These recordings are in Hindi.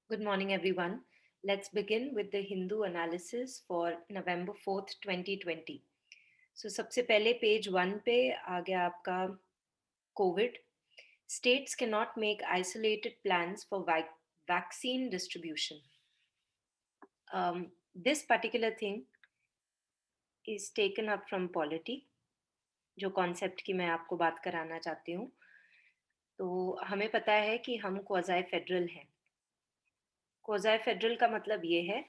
Good morning, everyone. Let's begin with the Hindu analysis for November 4th, 2020. So सबसे पहले पेज 1 पे आ गया आपका Covid. States cannot make isolated plans for vaccine distribution. This particular thing is taken up from polity, जो कॉन्सेप्ट की मैं आपको बात कराना चाहती हूँ. तो हमें पता है कि हम क्वाज़ाई फेडरल हैं. क्वाज़ाई फेडरल का मतलब ये है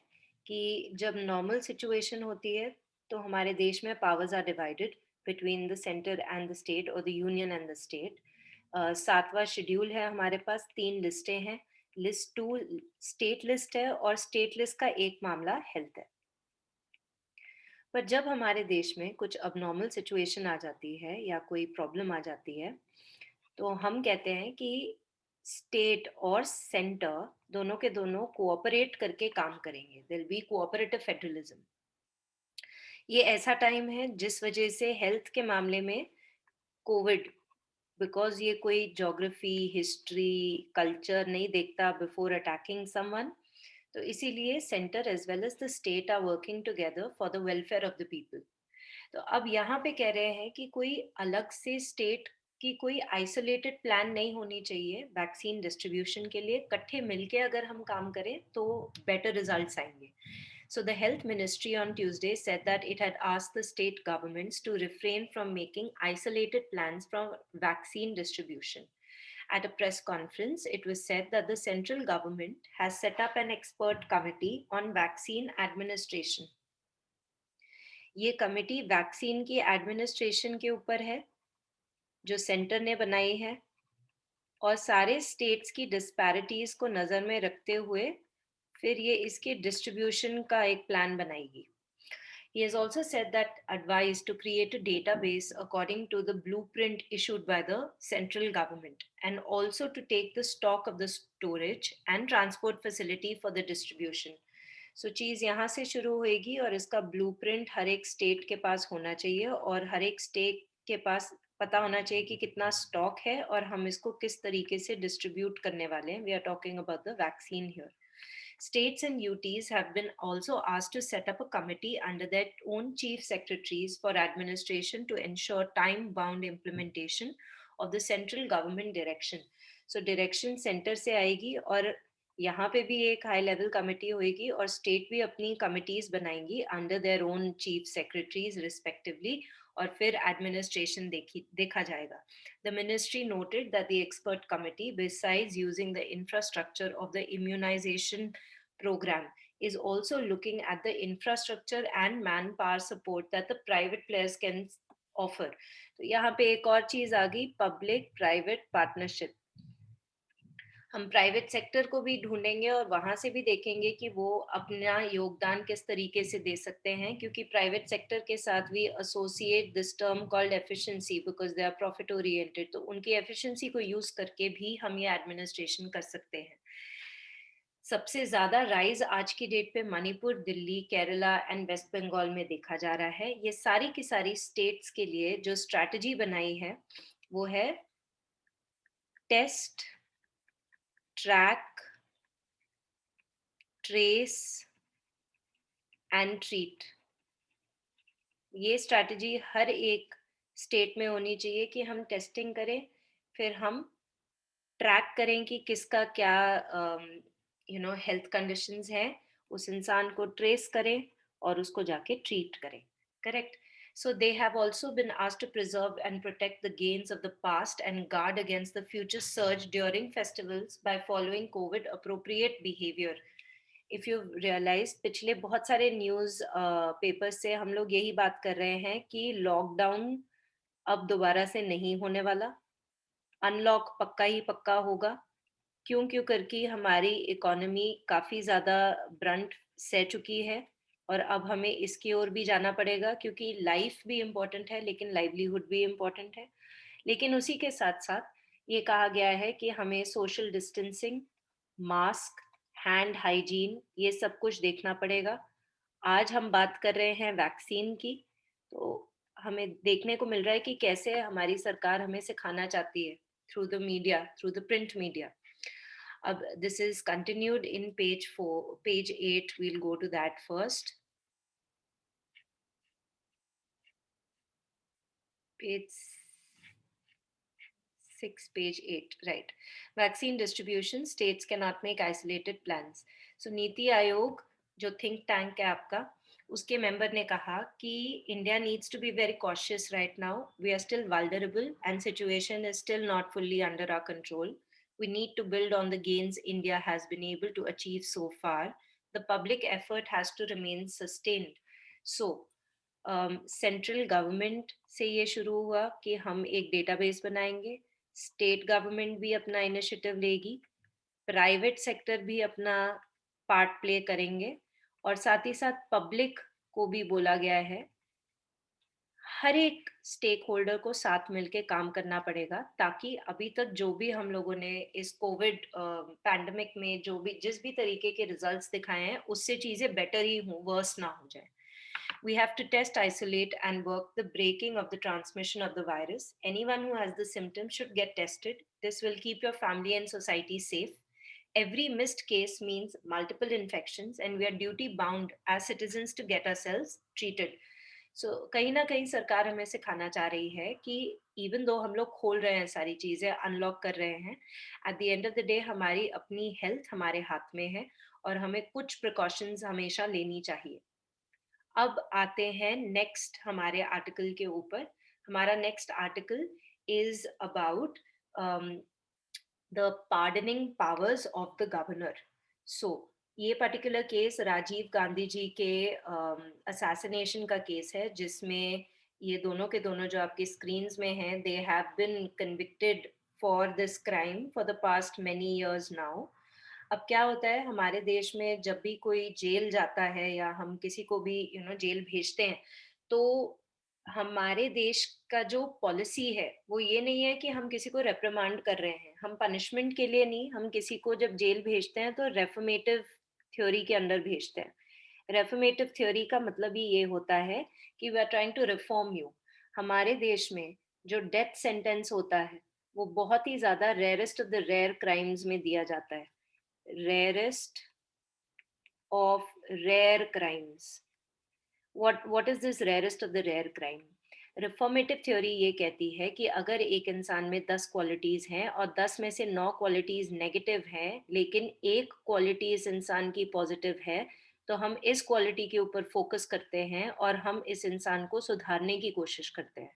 कि जब नॉर्मल सिचुएशन होती है तो हमारे देश में powers are divided between the centre and the state और the union and the state. 7वां शेड्यूल है, हमारे पास 3 लिस्टें हैं. लिस्ट 2 स्टेट लिस्ट है और स्टेट लिस्ट का एक मामला हेल्थ है. पर जब हमारे देश में कुछ अबनॉर्मल सिचुएशन आ जाती है या कोई प्रॉब्लम आ जाती है तो हम कहते हैं कि स्टेट और सेंटर दोनों के दोनों कोऑपरेट करके काम करेंगे. There be cooperative federalism. ये ऐसा टाइम है जिस वजह से हेल्थ के मामले में कोविड, बिकॉज ये कोई ज्योग्राफी हिस्ट्री कल्चर नहीं देखता बिफोर अटैकिंग समवन, तो इसीलिए centre as well as the state are working together for the welfare of the people. तो अब यहाँ पे कह रहे हैं कि कोई अलग से स्टेट की कोई आइसोलेटेड प्लान नहीं होनी चाहिए वैक्सीन डिस्ट्रीब्यूशन के लिए. इकट्ठे मिलके अगर हम काम करें तो बेटर रिजल्ट्स आएंगे. So the health ministry on Tuesday said that it had asked the state governments to refrain from making isolated plans for vaccine distribution. At a press conference, it was said that the central government has set up an expert committee on vaccine administration. ये कमिटी वैक्सीन की एडमिनिस्ट्रेशन के ऊपर है जो सेंटर ने बनाई है और सारे स्टेट्स की डिस्पैरिटीज को नजर में रखते हुए फिर ये इसके डिस्ट्रीब्यूशन का एक प्लान बनाएगी. He has also said that advice to create a database according to the blueprint issued by the central government and also to take the stock of the storage and transport facility for the distribution. So चीज़ यहाँ से शुरू होएगी और इसका ब्लूप्रिंट हर एक स्टेट के पास होना चाहिए और हर एक स्टेट के पास पता होना चाहिए कि कितना स्टॉक है और हम इसको किस तरीके से डिस्ट्रीब्यूट करने वाले हैं. We are talking about the vaccine here. States and UTs have been also asked to set up a committee under their own chief secretaries for administration to ensure time-bound implementation of the central government direction. So direction center से आएगी और यहाँ पे भी एक हाई लेवल कमेटी होएगी और स्टेट भी अपनी कमिटीज बनाएंगी under their own chief secretaries respectively और फिर एडमिनिस्ट्रेशन देखा जाएगा. The ministry noted that the expert committee, besides using the infrastructure of the immunization program, is also looking at the infrastructure and manpower support that the private players can offer. तो यहाँ पे एक और चीज आ गई, पब्लिक प्राइवेट पार्टनरशिप. हम प्राइवेट सेक्टर को भी ढूंढेंगे और वहां से भी देखेंगे कि वो अपना योगदान किस तरीके से दे सकते हैं, क्योंकि प्राइवेट सेक्टर के साथ भी associate this term called efficiency because they are profit oriented. तो उनकी एफिशिएंसी को यूज करके भी हम ये एडमिनिस्ट्रेशन कर सकते हैं. सबसे ज्यादा राइज आज की डेट पे मणिपुर, दिल्ली, केरला एंड वेस्ट बंगाल में देखा जा रहा है. ये सारी की सारी स्टेट्स के लिए जो स्ट्रैटेजी बनाई है वो है test, track, trace and treat. ये स्ट्रैटेजी हर एक स्टेट में होनी चाहिए कि हम टेस्टिंग करें, फिर हम ट्रैक करें कि किसका क्या हेल्थ कंडीशंस हैं, उस इंसान को ट्रेस करें और उसको जाके ट्रीट करें. Correct. So they have also been asked to preserve and protect the gains of the past and guard against the future surge during festivals by following COVID appropriate behavior. If you realise पिछले बहुत सारे न्यूज पेपर से हम लोग यही बात कर रहे हैं कि लॉकडाउन अब दोबारा से नहीं होने वाला, अनलॉक पक्का ही पक्का होगा. क्यों क्यों करके हमारी इकोनॉमी काफी ज्यादा ब्रंट सह चुकी है और अब हमें इसकी ओर भी जाना पड़ेगा, क्योंकि लाइफ भी इम्पोर्टेंट है लेकिन लाइवलीहुड भी इम्पोर्टेंट है. लेकिन उसी के साथ साथ ये कहा गया है कि हमें social distancing, mask, hand hygiene, ये सब कुछ देखना पड़ेगा. आज हम बात कर रहे हैं वैक्सीन की, तो हमें देखने को मिल रहा है कि कैसे हमारी सरकार हमें सिखाना चाहती है through the media, through the print media. अब this is continued in page 4, page 8. We'll go to that first. Page 6, page 8, right. Vaccine distribution, states cannot make isolated plans. So NITI Aayog जो think tank है आपका, उसके member ने कहा कि India needs to be very cautious right now. We are still vulnerable and situation is still not fully under our control. We need to build on the gains India has been able to achieve so far. The public effort has to remain sustained. So central government से ये शुरू हुआ कि हम एक डेटाबेस बनाएंगे, स्टेट गवर्नमेंट भी अपना इनिशिएटिव लेगी, प्राइवेट सेक्टर भी अपना पार्ट प्ले करेंगे और साथ ही साथ पब्लिक को भी बोला गया है। हर एक स्टेक होल्डर को साथ मिलके काम करना पड़ेगा ताकि अभी तक जो भी हम लोगों ने इस कोविड पैंडेमिक में जो भी जिस भी तरीके के रिजल्ट्स दिखाए हैं उससे चीजें बेटर ही हों, वर्स ना हो जाए। We have to test, isolate, and work the breaking of the transmission of the virus. Anyone who has the symptoms should get tested. This will keep your family and society safe. Every missed case means multiple infections, and we are duty bound as citizens to get ourselves treated. So कहीं ना कहीं सरकार हमें सिखाना चाह रही है कि इवन दो हम लोग खोल रहे हैं सारी चीजें अनलॉक कर रहे हैं, at the end of the day हमारी अपनी हेल्थ हमारे हाथ में है और हमें कुछ प्रिकॉशंस हमेशा लेनी चाहिए। अब आते हैं नेक्स्ट हमारे आर्टिकल के ऊपर। हमारा next article is about the pardoning powers of the governor. So ये पर्टिकुलर केस राजीव गांधी जी के असैसिनेशन का केस है, जिसमें ये दोनों के दोनों जो आपके स्क्रीन्स में हैं, they have been convicted for this crime for the past many years now. अब क्या होता है हमारे देश में, जब भी कोई जेल जाता है या हम किसी को भी जेल भेजते हैं, तो हमारे देश का जो पॉलिसी है वो ये नहीं है कि हम किसी को रेप्रिमांड कर रहे हैं, हम पनिशमेंट के लिए नहीं, हम किसी को जब जेल भेजते हैं तो रेफर्मेटिव थ्योरी के अंडर भेजते हैं। रेफर्मेटिव थ्योरी का मतलब ही ये होता है कि we are trying to reform you. हमारे देश में जो डेथ सेंटेंस होता है वो बहुत ही ज्यादा rarest of the rare crimes में दिया जाता है। rarest of rare crimes. What is this rarest of the rare crime? Reformative theory ये कहती है कि अगर एक इंसान में 10 क्वालिटीज हैं और 10 में से 9 क्वालिटीज नेगेटिव हैं, लेकिन एक क्वालिटी इस इंसान की पॉजिटिव है, तो हम इस क्वालिटी के ऊपर फोकस करते हैं और हम इस इंसान को सुधारने की कोशिश करते हैं।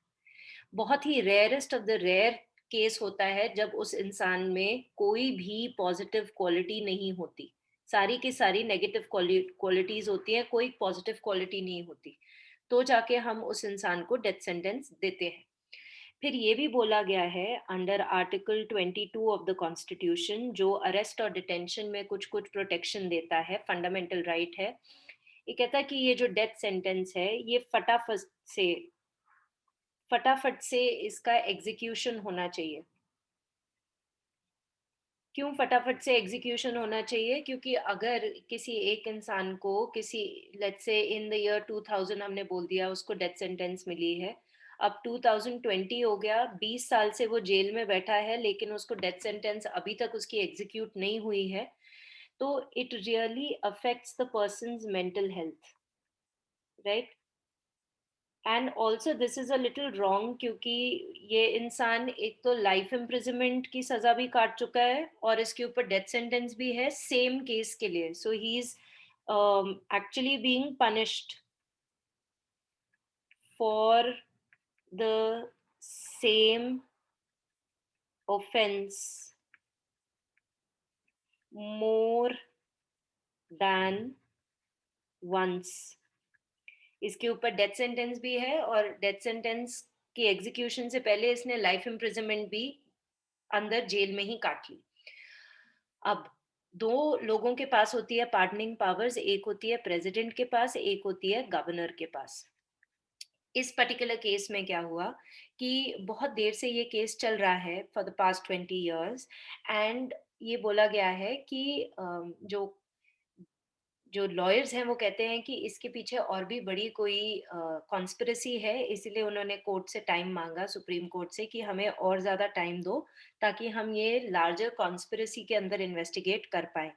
बहुत ही rarest of the rare case होता है जब उस इंसान में कोई भी पॉजिटिव क्वालिटी नहीं होती, सारी की सारी नेगेटिव क्वालिटीज होती हैं, कोई पॉजिटिव क्वालिटी नहीं होती, तो जाके हम उस इंसान को डेथ सेंटेंस देते हैं। फिर ये भी बोला गया है under article 22 of the constitution, जो अरेस्ट और डिटेंशन में कुछ कुछ प्रोटेक्शन देता है, फंडामेंटल राइट है। ये कहता है कि ये जो डेथ सेंटेंस है ये फटाफट से इसका एग्जीक्यूशन होना चाहिए। क्यों फटाफट से एग्जीक्यूशन होना चाहिए? क्योंकि अगर किसी एक इंसान को किसी, let's say in the year 2000 हमने बोल दिया उसको डेथ सेंटेंस मिली है, अब 2020 हो गया, 20 साल से वो जेल में बैठा है लेकिन उसको डेथ सेंटेंस अभी तक उसकी एग्जीक्यूट नहीं हुई है, तो it really affects the persons mental health, right? And also this is a little wrong, क्योंकि ये इंसान एक तो लाइफ इम्प्रिजनमेंट की सजा भी काट चुका है और इसके ऊपर डेथ सेंटेंस भी है सेम केस के लिए। So he is actually being punished for the same offence more than once. इसके ऊपर डेथ सेंटेंस भी है और डेथ सेंटेंस की एग्जीक्यूशन से पहले इसने लाइफ इम्प्रिजनमेंट भी अंदर जेल में ही काट ली। अब दो लोगों के पास होती है पार्डनिंग पावर्स, एक होती है प्रेसिडेंट के पास, एक होती है गवर्नर के पास। इस पर्टिकुलर केस में क्या हुआ कि बहुत देर से ये केस चल रहा है for the past 20 years, and ये बोला गया है कि जो जो लॉयर्स हैं वो कहते हैं कि इसके पीछे और भी बड़ी कोई कॉन्स्पिरेसी है, इसलिए उन्होंने कोर्ट से टाइम माँगा, सुप्रीम कोर्ट से, कि हमें और ज़्यादा टाइम दो, ताकि हम ये लार्जर कॉन्स्पिरेसी के अंदर इन्वेस्टिगेट कर पाएँ।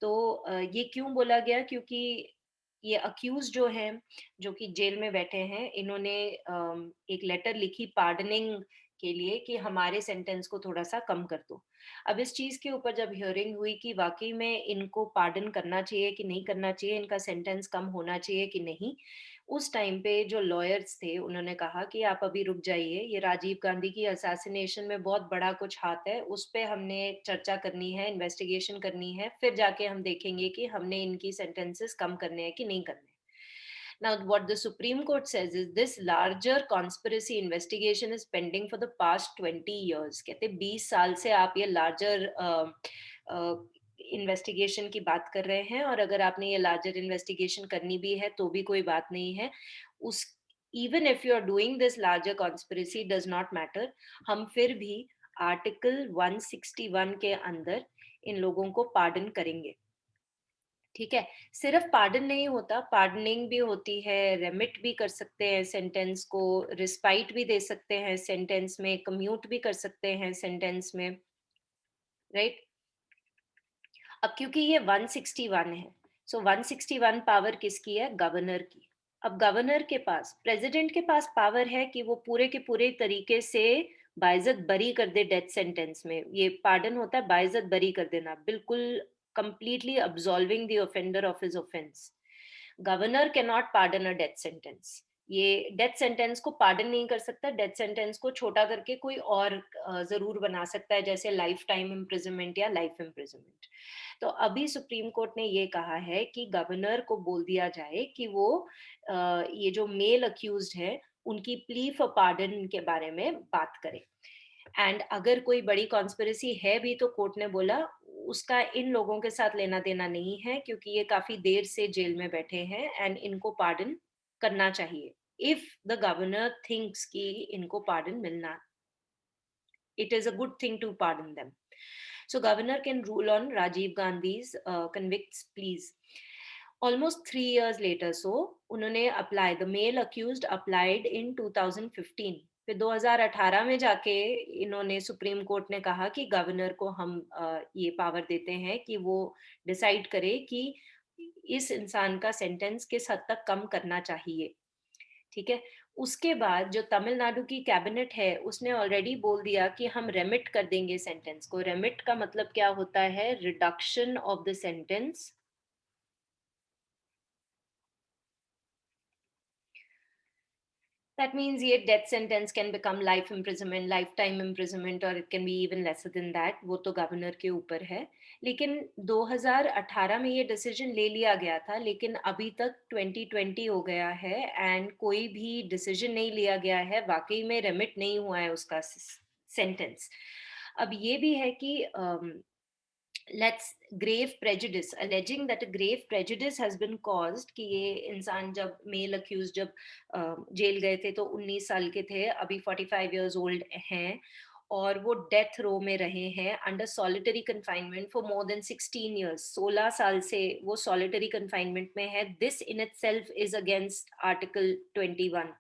तो ये क्यों बोला गया? क्योंकि ये अक्यूज़ जो हैं, जो कि जेल में बैठे हैं, इन्होंने एक लेटर लिखी पार्डनिंग के लिए कि हमारे सेंटेंस को थोड़ा-सा कम कर दो। अब इस चीज़ के ऊपर जब हियरिंग हुई कि वाक़ई में इनको पार्डन करना चाहिए कि नहीं करना चाहिए, इनका सेंटेंस कम होना चाहिए कि नहीं, उस टाइम पे जो लॉयर्स थे उन्होंने कहा कि आप अभी रुक जाइए, ये राजीव गांधी की असैसिनेशन में बहुत बड़ा कुछ हाथ है, उस पे हमने चर्चा करनी है, इन्वेस्टिगेशन करनी है, फिर जाके हम देखेंगे कि हमने इनकी सेंटेंसेस कम करने हैं कि नहीं करने हैं। Now, what the Supreme Court says is this larger conspiracy investigation is pending for the past 20 years. कहते 20 साल से आप ये larger इन्वेस्टिगेशन की बात कर रहे हैं, और अगर आपने ये लार्जर इन्वेस्टिगेशन करनी भी है तो भी कोई बात नहीं है। उस even if you are doing this larger conspiracy does not matter, हम फिर भी आर्टिकल 161 के अंदर इन लोगों को पार्डन करेंगे। ठीक है? सिर्फ पार्डन नहीं होता, पार्डनिंग भी होती है, रेमिट भी कर सकते हैं सेंटेंस को, रिस्पाइट भी दे सकते हैं सेंटेंस में, कम्यूट भी कर सकते हैं सेंटेंस में, राइट? अब क्योंकि ये 161 है, सो 161 पावर किसकी है? गवर्नर की। अब गवर्नर के पास, प्रेसिडेंट के पास पावर है कि वो पूरे के पूरे तरीके से बाइज्जत बरी कर दे डेथ सेंटेंस में। ये पार्डन होता है बाइज्जत बरी कर देना, बिल्कुल completely absolving the offender of his offence. Governor can not pardon a death sentence. ये डेथ सेंटेंस को पार्डन नहीं कर सकता, डेथ सेंटेंस को छोटा करके कोई और जरूर बना सकता है, जैसे लाइफ टाइम इम्प्रिजनमेंट या लाइफ इम्प्रिजनमेंट। तो अभी सुप्रीम कोर्ट ने ये कहा है कि गवर्नर को बोल दिया जाए कि वो ये जो मेल अक्यूज्ड है उनकी प्ली फॉर पार्डन के बारे में बात करे। एंड अगर कोई बड़ी कॉन्स्पिरेसी है भी तो कोर्ट ने बोला उसका इन लोगों के साथ लेना देना नहीं है, क्योंकि ये काफी देर से जेल में बैठे हैं एंड इनको पार्डन करना चाहिए। इफ द गवर्नर थिंक्स कि इनको पार्डन मिलना, it is a good thing to pardon them. So governor can rule on Rajiv Gandhi's convicts pleas. Almost 3 years later, so उन्होंने apply, the male accused applied in 2015. फिर 2018 में जाके इन्होंने सुप्रीम कोर्ट ने कहा कि गवर्नर को हम ये पावर देते हैं कि वो डिसाइड करे कि इस इंसान का सेंटेंस किस हद तक कम करना चाहिए। ठीक है? उसके बाद जो तमिलनाडु की कैबिनेट है, उसने ऑलरेडी बोल दिया कि हम रेमिट कर देंगे सेंटेंस को। रेमिट का मतलब क्या होता है? Reduction of the sentence. That means ये death sentence can become life imprisonment, life time imprisonment, और it can be even lesser than that. वो तो गवर्नर के ऊपर है। लेकिन 2018 में ये डिसीजन ले लिया गया था, लेकिन अभी तक 2020 हो गया है एंड कोई भी डिसीजन नहीं लिया गया है, वाकई में रेमिट नहीं हुआ है उसका सेंटेंस। अब ये भी है कि let's grave prejudice, alleging that a grave prejudice has been caused, कि ये इंसान जब मेल अक्यूज जब जेल गए थे तो 19 साल के थे, अभी 45 इयर्स ओल्ड हैं, और वो डेथ रो में रहे हैं under solitary confinement for more than 16 years. 16 साल से वो सॉलिटरी कन्फाइनमेंट में है। This in itself is against article 21,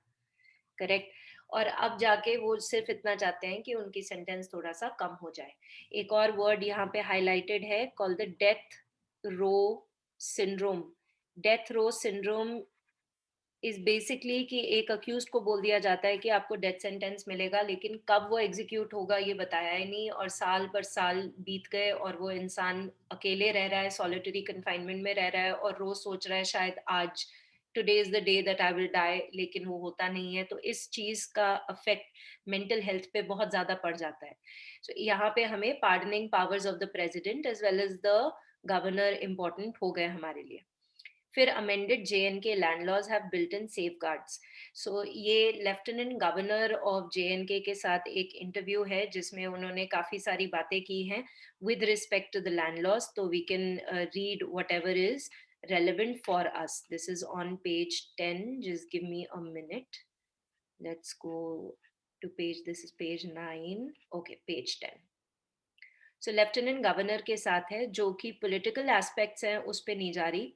correct? और अब जाके वो सिर्फ इतना चाहते हैं कि उनकी सेंटेंस थोड़ा सा कम हो जाए। एक और वर्ड यहाँ पे हाईलाइटेड है, called the death row syndrome. Death row syndrome is basically कि एक अक्यूज को बोल दिया जाता है कि आपको डेथ सेंटेंस मिलेगा, लेकिन कब वो एग्जीक्यूट होगा ये बताया ही नहीं, और साल पर साल बीत गए और वो इंसान अकेले रह रहा है, सॉलिटरी कन्फाइनमेंट में रह रहा है, और रोज सोच रहा है शायद आज today is the day that I will die, लेकिन वो होता नहीं है। तो इस चीज का अफेक्ट मेंटल हेल्थ पे बहुत ज्यादा पड़ जाता है। सो यहाँ पे हमें pardoning powers of the president as well as the governor important हो गए हमारे लिए। फिर amended J and K land laws have built in safeguards. So ये लेफ्टिनेंट गवर्नर ऑफ जेएनके के साथ एक इंटरव्यू है जिसमें उन्होंने काफी सारी बातें की हैं with respect to the land laws, तो we can read whatever is relevant for us. This is on page 10. Just give me a minute. Let's go to page, this is page 9. Okay, page 10. So lieutenant governor के साथ है, जो कि पॉलिटिकल एस्पेक्ट्स हैं उस पे नहीं जा रही,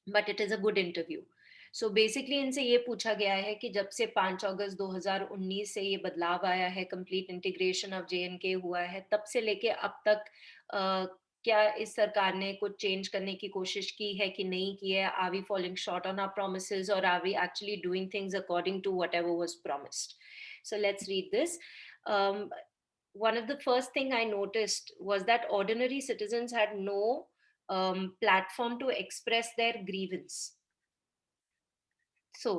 but it is a good interview. So basically इनसे ये पूछा गया है कि जब से 5 अगस्त 2019 से ये बदलाव आया है, कंप्लीट इंटीग्रेशन ऑफ जेएनके हुआ है, तब से लेके अब तक अ, क्या इस सरकार ने कुछ चेंज करने की कोशिश की है कि नहीं की है? Are we falling short on our promises और are we actually doing things according to whatever was promised? So let's read this. Um, One of the first thing I noticed was that ordinary citizens had no platform to express their grievance. So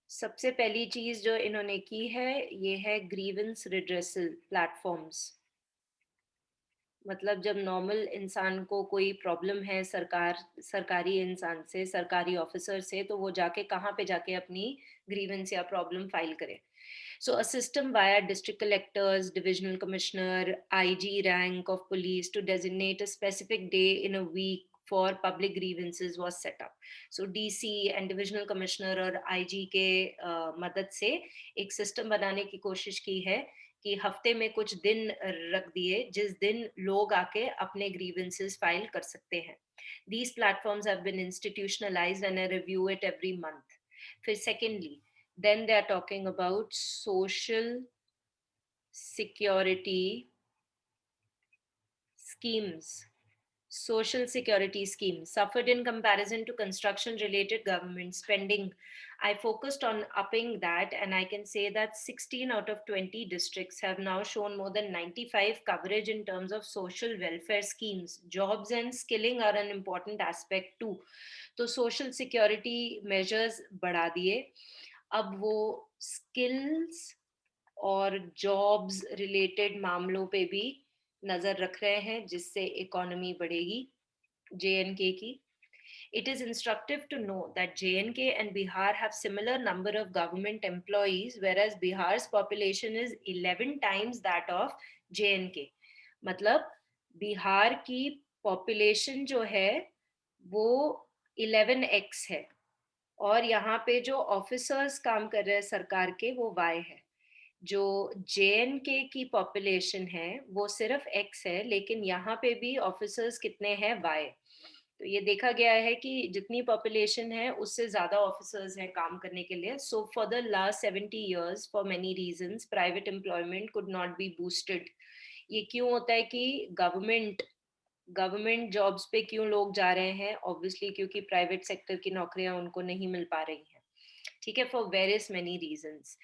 सबसे पहली चीज जो इन्होंने की है ये है ग्रीवेंस रिड्रेसल प्लेटफॉर्म्स। मतलब जब नॉर्मल इंसान को कोई प्रॉब्लम है सरकारी इंसान से, सरकारी ऑफिसर से, तो वो जाके कहाँ पे जाके अपनी ग्रीवेंस या प्रॉब्लम फाइल करे। So a system via district collectors, divisional commissioner, IG rank of police to designate a specific day in a week for public grievances was set up. So DC and divisional commissioner और IG के मदद से एक सिस्टम बनाने की कोशिश की है कि हफ्ते में कुछ दिन रख दिए जिस दिन लोग आके अपने grievances फाइल कर सकते हैं। These platforms have been institutionalized and I review it every month. फिर secondly, then they are talking about social security schemes. Social security schemes suffered in comparison to construction related government spending. I focused on upping that, and I can say that 16 out of 20 districts have now shown more than 95 coverage in terms of social welfare schemes. Jobs and skilling are an important aspect too. तो social security measures बढ़ा दिए, अब वो स्किल्स और जॉब्स रिलेटेड मामलों पे भी नजर रख रहे हैं जिससे इकोनॉमी बढ़ेगी जेएनके की। It is instructive to know that JNK and Bihar have similar number of government employees, whereas Bihar's population is 11 times that of JNK. मतलब बिहार की पॉपुलेशन जो है वो 11x है और यहाँ पे जो ऑफिसर्स काम कर रहे हैं सरकार के वो वाई है। जो जेएनके की पॉपुलेशन है वो सिर्फ एक्स है लेकिन यहाँ पे भी ऑफिसर्स कितने हैं वाई। तो ये देखा गया है कि जितनी पॉपुलेशन है उससे ज्यादा ऑफिसर्स हैं काम करने के लिए। So for the last 70 years for many reasons private employment could not be boosted. ये क्यों होता है कि गवर्नमेंट जॉब्स पे क्यों लोग जा रहे हैं? ऑब्वियसली क्योंकि प्राइवेट सेक्टर की नौकरियां उनको नहीं मिल पा रही हैं। ठीक है, फॉर वेरियस मेनी रीजंस।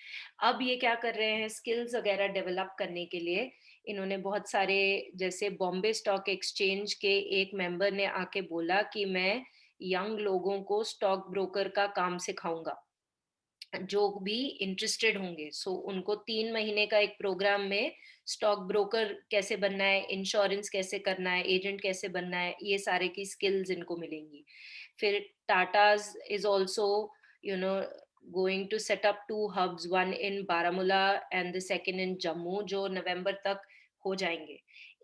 अब ये क्या कर रहे हैं स्किल्स वगैरह डेवलप करने के लिए? इन्होंने बहुत सारे, जैसे बॉम्बे स्टॉक एक्सचेंज के एक मेंबर ने आके बोला कि मैं यंग लोगों को स्टॉक ब्रोकर का काम सिखाऊंगा जो भी इंटरेस्टेड होंगे। सो उनको 3 महीने का एक प्रोग्राम में स्टॉक ब्रोकर कैसे बनना है, इंश्योरेंस कैसे करना है, एजेंट कैसे बनना है, ये सारे की स्किल्स इनको मिलेंगी। फिर Tatas is also you know going to set up 2 hubs, one in Baramulla and the second in Jammu, जो नवंबर तक हो जाएंगे।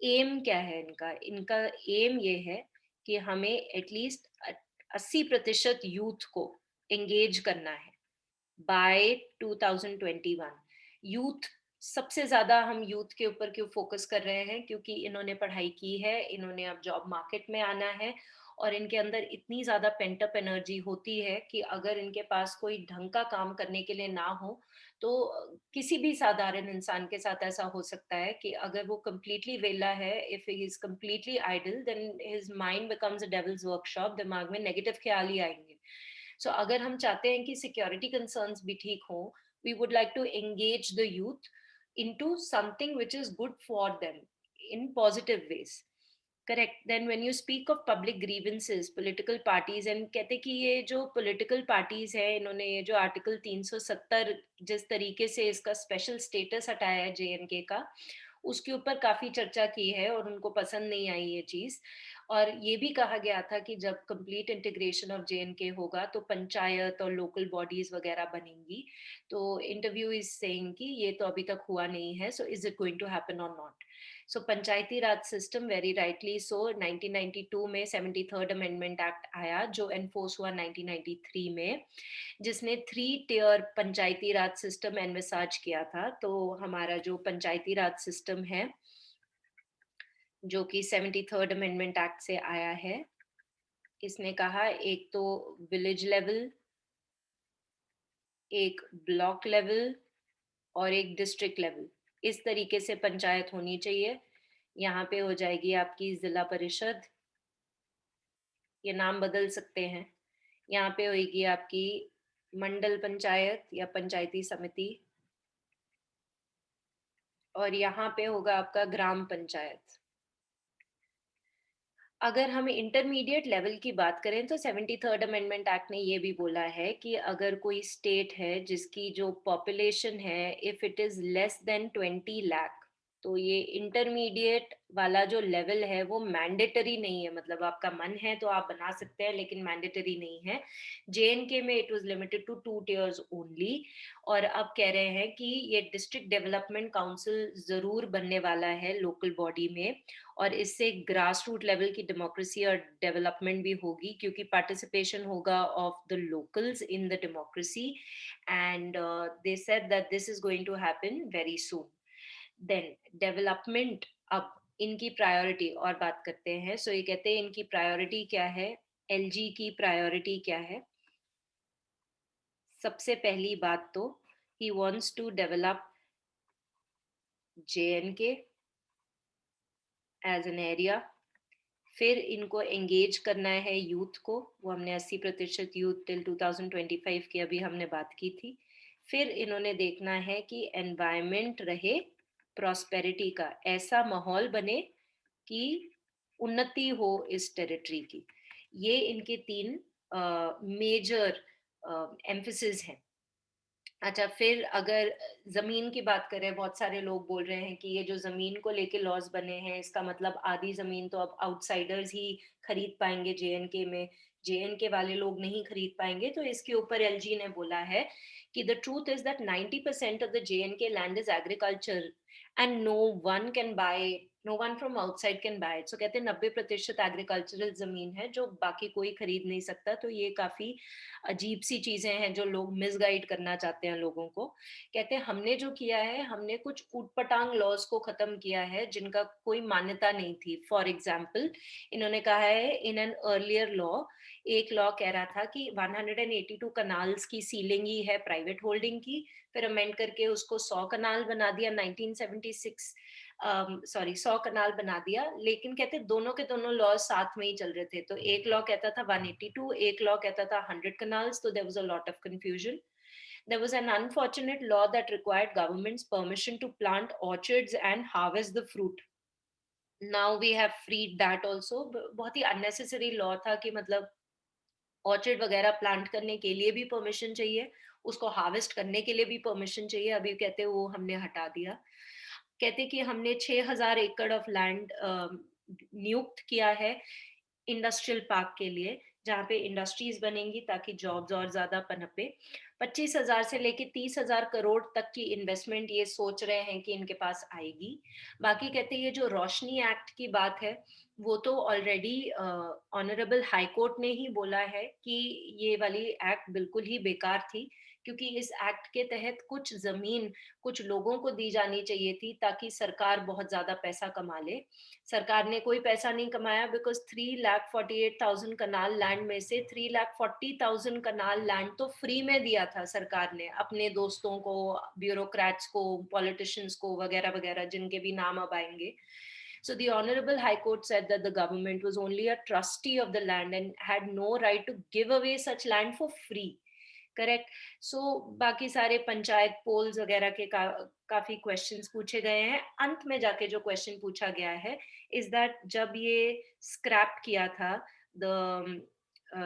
एम क्या है इनका? इनका एम ये है कि हमें एटलीस्ट 80% यूथ को एंगेज करना है बाय 2021। यूथ सबसे ज्यादा हम यूथ के ऊपर क्यों फोकस कर रहे हैं? क्योंकि इन्होंने पढ़ाई की है, इन्होंने अब जॉब मार्केट में आना है और इनके अंदर इतनी ज्यादा पेंट अप एनर्जी होती है कि अगर इनके पास कोई ढंग का काम करने के लिए ना हो तो किसी भी साधारण इंसान के साथ ऐसा हो सकता है कि अगर वो कंप्लीटली वेला है, if he is completely idle, then his mind becomes a devil's workshop. दिमाग में नेगेटिव ख्याल ही आएंगे। सो अगर हम चाहते हैं कि सिक्योरिटी कंसर्न्स भी ठीक हो, we would like to engage the youth into something which is good for them in positive ways. Correct. Then when you speak of public grievances, political parties, and कहते कि ये जो पॉलिटिकल पार्टीज है, इन्होंने ये जो आर्टिकल 370 जिस तरीके से इसका स्पेशल स्टेटस हटाया है जेएनके का, उसके ऊपर काफी चर्चा की है और उनको पसंद नहीं आई ये चीज। और ये भी कहा गया था कि जब कंप्लीट इंटीग्रेशन ऑफ जेएनके होगा तो पंचायत और लोकल बॉडीज वगैरह बनेंगी। तो इंटरव्यू इज सेइंग कि ये तो अभी तक हुआ नहीं है, so is it going to happen और not? So Panchayati Raj system, very rightly so, 1992 में 73rd अमेंडमेंट एक्ट आया जो एनफोर्स हुआ 1993 में, जिसने 3 tier पंचायती राज सिस्टम एनविसाज किया था। तो हमारा जो पंचायती राज सिस्टम है जो कि 73rd अमेंडमेंट एक्ट से आया है, इसने कहा एक तो विलेज लेवल, एक ब्लॉक लेवल और एक डिस्ट्रिक्ट लेवल, इस तरीके से पंचायत होनी चाहिए। यहाँ पे हो जाएगी आपकी जिला परिषद, ये नाम बदल सकते हैं। यहाँ पे होगी आपकी मंडल पंचायत या पंचायती समिति, और यहाँ पे होगा आपका ग्राम पंचायत। अगर हम इंटरमीडिएट लेवल की बात करें तो 73rd अमेंडमेंट एक्ट ने ये भी बोला है कि अगर कोई स्टेट है जिसकी जो पॉपुलेशन है if it is less than 20 lakh, तो ये इंटरमीडिएट वाला जो लेवल है वो मैंडेटरी नहीं है, मतलब आपका मन है तो आप बना सकते हैं लेकिन मैंडेटरी नहीं है। जेएनके में it was limited to 2 tiers only, और अब कह रहे हैं कि ये डिस्ट्रिक्ट डेवलपमेंट काउंसिल जरूर बनने वाला है लोकल बॉडी में, और इससे ग्रास रूट लेवल की डेमोक्रेसी और डेवलपमेंट भी होगी क्योंकि पार्टिसिपेशन होगा of the locals in the democracy, and they said that this is going to happen very soon. Then development, अब इनकी प्रायोरिटी और बात करते हैं। सो ये कहते हैं इनकी प्रायोरिटी क्या है, एलजी की प्रायोरिटी क्या है। सबसे पहली बात तो ही wants to develop J and K as an area. फिर इनको एंगेज करना है यूथ को, वो हमने 80% यूथ टिल 2025 की अभी हमने बात की थी। फिर इन्होंने देखना है कि एनवायरमेंट रहे, प्रॉस्पेरिटी का ऐसा माहौल बने कि उन्नति हो इस टेरिटरी की। ये इनके तीन मेजर एम्फेसिस हैं। अच्छा, फिर अगर जमीन की बात करें, बहुत सारे लोग बोल रहे हैं कि ये जो जमीन को लेके लॉज बने हैं इसका मतलब आधी जमीन तो अब आउटसाइडर्स ही खरीद पाएंगे जेएनके में, जेएनके वाले लोग नहीं खरीद पाएंगे। तो इसके ऊपर एलजी ने बोला है कि the truth is that 90% of the J and K land is agriculture and no one from outside can buy it. So कहते हैं 90% एग्रीकल्चरल जमीन है जो बाकी कोई खरीद नहीं सकता। तो ये काफी अजीब सी चीजें हैं जो लोग मिसगाइड करना चाहते हैं लोगों को। कहते हैं हमने जो किया है, हमने कुछ ऊटपटांग लॉज को खत्म किया है जिनका कोई मान्यता नहीं थी। फॉर एग्जाम्पल, इन्होंने कहा है इन एन अर्लियर लॉ, एक लॉ कह रहा था कि 182 कनाल्स की सीलिंग ही है प्राइवेट होल्डिंग की, फिर अमेंड करके उसको 100 कनाल बना दिया 1976, सॉरी 100 कनाल बना दिया। लेकिन कहते दोनों के दोनों लॉ साथ में ही चल रहे थे, तो एक लॉ कहता था 182, एक लॉ कहता था 100 canals, तो there was a lot of confusion. There was an unfortunate law that required government's permission to plant orchards and harvest the fruit. Now we have freed that also. बहुत ही unnecessary law था कि मतलब ऑर्चिड वगैरह प्लांट करने के लिए भी परमिशन चाहिए, उसको हार्वेस्ट करने के लिए भी परमिशन चाहिए। अभी कहते हैं वो हमने हटा दिया। कहते कि हमने 6000 एकड़ ऑफ लैंड नियुक्त किया है इंडस्ट्रियल पार्क के लिए, जहाँ पे इंडस्ट्रीज बनेंगी ताकि जॉब्स और ज्यादा पनपे। 25,000 से लेके 30,000 करोड़ तक की इन्वेस्टमेंट ये सोच रहे हैं कि इनके पास आएगी। बाकी कहते हैं ये जो रोशनी एक्ट की बात है, वो तो ऑलरेडी ऑनरेबल हाई कोर्ट ने ही बोला है कि ये वाली एक्ट बिल्कुल ही बेकार थी, क्योंकि इस एक्ट के तहत कुछ जमीन कुछ लोगों को दी जानी चाहिए थी ताकि सरकार बहुत ज्यादा पैसा कमा ले। सरकार ने कोई पैसा नहीं कमाया, बिकॉज 3,48,000 कनाल लैंड में से 3,40,000 कनाल लैंड तो फ्री में दिया था सरकार ने अपने दोस्तों को, ब्यूरोक्रेट्स को, पॉलिटिशियंस को, वगैरह वगैरह, जिनके भी नाम अब आएंगे। So the Honorable High Court said that the government was only a trustee of the land and had no right to give away such land for free. Correct. So बाकी सारे पंचायत पोल्स वगैरह के काफी क्वेश्चंस पूछे गए हैं। अंत में जाके जो क्वेश्चन पूछा गया है इज दैट जब ये स्क्रैप किया था the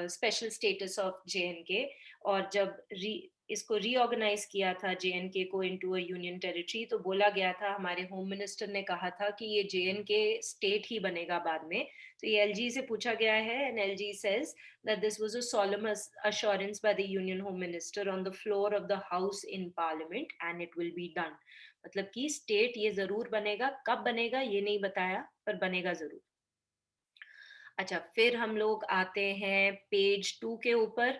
special status of JNK, और जब इसको रीऑर्गेनाइज किया था जेएनके को इनटू अ यूनियन टेरिटरी, तो बोला गया था, हमारे होम मिनिस्टर ने कहा था कि ये जेएनके स्टेट ही बनेगा बाद में। तो ये एलजी से पूछा गया है and LG says that this was a solemn assurance by the Union Home Minister on the floor of the House in Parliament and it will be done. मतलब कि स्टेट ये जरूर बनेगा, कब बनेगा ये नहीं बताया, पर बनेगा जरूर। अच्छा, फिर हम लोग आते हैं पेज 2 के ऊपर।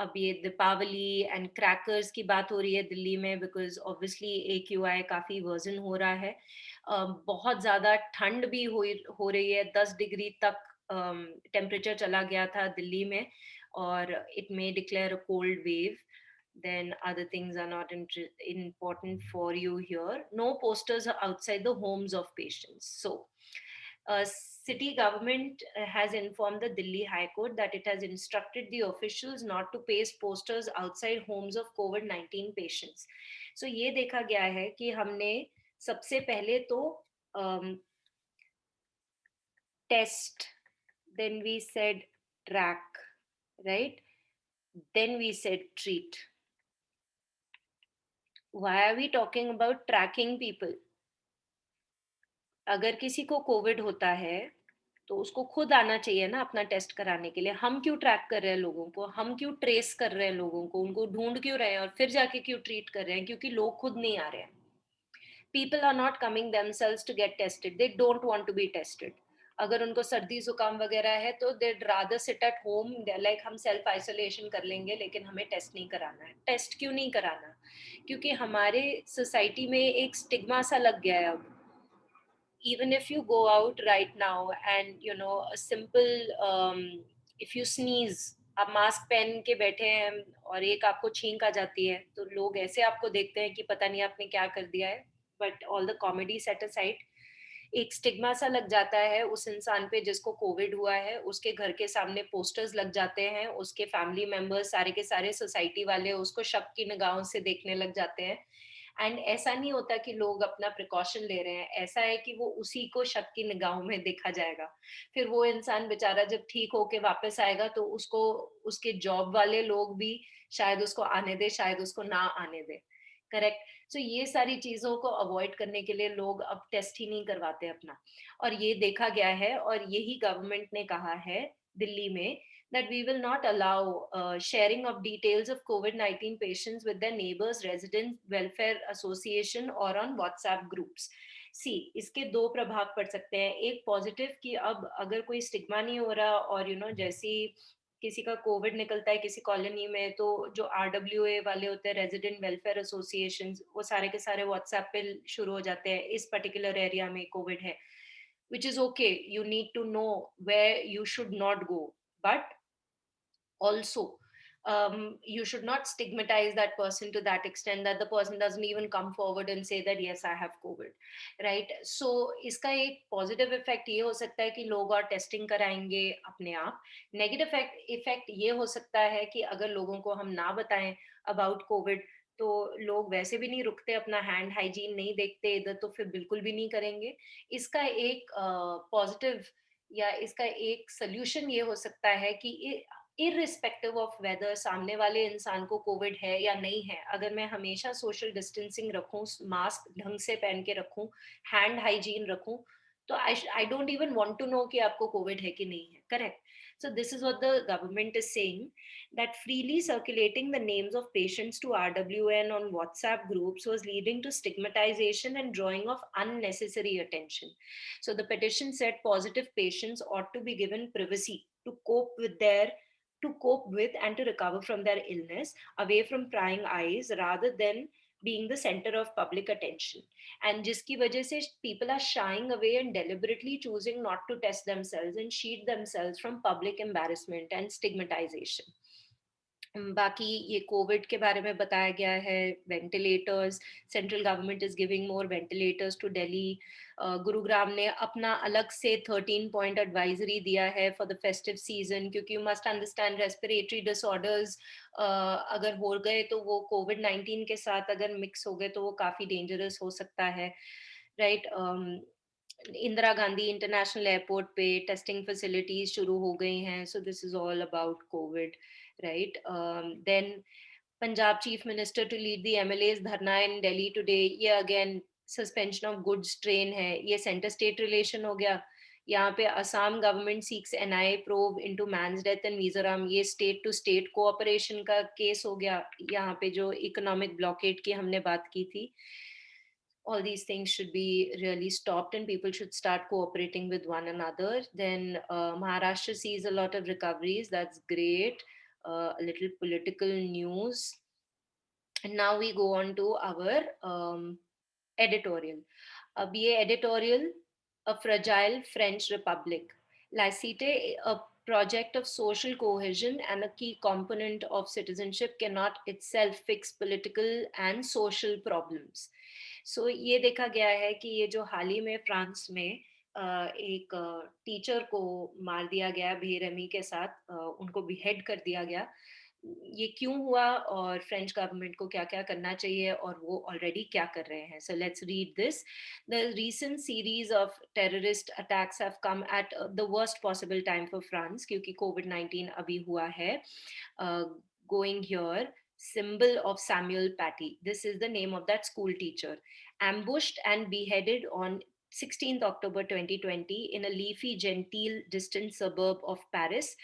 अब ये दीपावली एंड क्रैकर्स की बात हो रही है दिल्ली में, बिकॉज ऑब्वियसली AQI काफी वर्जन हो रहा है। बहुत ज्यादा ठंड भी हो रही है, 10 डिग्री तक टेम्परेचर चला गया था दिल्ली में और it may declare a cold wave, then other things are not important for you here. No posters are outside the homes of patients. So city government has informed the Delhi High Court that it has instructed the officials not to paste posters outside homes of COVID-19 patients. So ये देखा गया है कि हमने सबसे पहले तो test, then we said track, right? Then we said treat. Why are we talking about tracking people? अगर किसी को कोविड होता है तो उसको खुद आना चाहिए ना अपना टेस्ट कराने के लिए। हम क्यों ट्रैक कर रहे हैं लोगों को, हम क्यों ट्रेस कर रहे हैं लोगों को, उनको ढूंढ क्यों रहे हैं और फिर जाके क्यों ट्रीट कर रहे हैं? क्योंकि लोग खुद नहीं आ रहे हैं। People are not coming themselves to get tested, they don't want to be tested. अगर उनको सर्दी जुकाम वगैरह है तो they rather sit at home, like हम सेल्फ आइसोलेशन कर लेंगे लेकिन हमें टेस्ट नहीं कराना है। टेस्ट क्यों नहीं कराना? क्योंकि हमारे सोसाइटी में एक स्टिग्मा सा लग गया है अब। even if you go out right now and you know a simple if you sneeze, आप मास्क पहन के बैठे हैं और एक आपको छींक आ जाती है तो लोग ऐसे आपको देखते हैं कि पता नहीं आपने क्या कर दिया है। But all the comedy set aside, एक स्टिग्मा सा लग जाता है उस इंसान पे जिसको कोविड हुआ है। उसके घर के सामने पोस्टर्स लग जाते हैं, उसके फैमिली मेंबर्स सारे के सारे सोसाइटी वाले उसको शक की निगाहों से देखने लग जाते हैं। एंड ऐसा नहीं होता कि लोग अपना प्रिकॉशन ले रहे हैं, ऐसा है कि वो उसी को शक की निगाहों में देखा जाएगा। फिर वो इंसान बेचारा जब ठीक होके वापस आएगा तो उसको उसके जॉब वाले लोग भी शायद उसको आने दे, शायद उसको ना आने दे। करेक्ट। सो ये सारी चीजों को अवॉइड करने के लिए लोग अब टेस्ट ही नहीं करवाते अपना। और ये देखा गया है और यही गवर्नमेंट ने कहा है दिल्ली में that we will not allow sharing of details of COVID-19 patients with their neighbors, residents, welfare association or on WhatsApp groups. सी इसके दो प्रभाव पड़ सकते हैं। एक पॉजिटिव कि अब अगर कोई स्टिग्मा नहीं हो रहा और जैसी किसी का कोविड निकलता है किसी कॉलोनी में तो जो आरडब्ल्यूए वाले होते हैं, रेजिडेंट वेलफेयर एसोसिएशन, वो सारे के सारे व्हाट्सएप पे शुरू हो जाते हैं इस पर्टिकुलर एरिया में कोविड है, which is okay. You need to know where you should not go, but also you should not stigmatize that person to that extent that the person doesn't even come forward and say that yes I have covid, right? So iska ek positive effect ye ho sakta hai ki log और टेस्टिंग कराएंगे अपने आप। नेगेटिव इफेक्ट ये हो सकता है कि अगर लोगों को हम ना बताएं अबाउट कोविड तो लोग वैसे भी नहीं रुकते, अपना हैंड हाइजीन नहीं देखते इधर, तो फिर बिल्कुल भी नहीं करेंगे। इसका एक पॉजिटिव या इसका एक सोल्यूशन ये हो सकता है कि इररिस्पेक्टिव ऑफ वेदर सामने वाले इंसान को कोविड है या नहीं है, अगर मैं हमेशा सोशल डिस्टेंसिंग रखूं, मास्क ढंग से पहन के रखूं, हैंड हाइजीन रखूं, तो I don't even want to know कि आपको कोविड है कि नहीं है। Correct. So this is what the government is saying, that freely circulating the names of patients to RWN on WhatsApp groups was leading to stigmatization and drawing of unnecessary attention. So the petition said positive patients ought to be given privacy to cope with and to recover from their illness away from prying eyes rather than being the center of public attention, and jiski wajah se people are shying away and deliberately choosing not to test themselves and shield themselves from public embarrassment and stigmatization. बाकी ये कोविड के बारे में बताया गया है, ventilators, central government is giving more ventilators to Delhi. Gurugram ने अपना अलग से 13 पॉइंट एडवाइजरी दिया है फॉर द फेस्टिव सीजन, क्योंकि you must understand respiratory disorders अगर हो गए तो वो कोविड 19 के साथ अगर मिक्स हो गए तो वो काफी डेंजरस हो सकता है, right? Indira Gandhi international airport पे टेस्टिंग फैसिलिटीज शुरू हो गई हैं, so this is all about Covid, right? Then Punjab chief minister to lead the MLAs dharna in Delhi today, ये again suspension of goods train है, ये सेंटर स्टेट रिलेशन हो गया। यहाँ पे Assam government seeks NIA probe into man's death in Mizoram, ये स्टेट टू स्टेट कोऑपरेशन का केस हो गया। यहाँ पे जो इकोनॉमिक ब्लॉकेड की हमने बात की थी, all these things should be really stopped and people should start cooperating with one another. Then Maharashtra sees a lot of recoveries, that's great. A little political news, and now we go on to our editorial. अब ये editorial, a fragile French republic, Laicite, a project of social cohesion and a key component of citizenship, cannot itself fix political and social problems. So ये देखा गया है कि ये जो हाल ही में फ्रांस में एक टीचर को मार दिया गया बेरहमी के साथ, उनको बिहेड कर दिया गया, ये क्यों हुआ और फ्रेंच गवर्नमेंट को क्या-क्या करना चाहिए और वो ऑलरेडी क्या कर रहे हैं. So let's read this. The recent series of terrorist attacks have come at the worst possible time for France क्योंकि COVID-19 अभी हुआ है. Going here, symbol of Samuel Paty. This is the name of that school teacher. Ambushed and beheaded on 16th October 2020 in a leafy, genteel, distant suburb of Paris,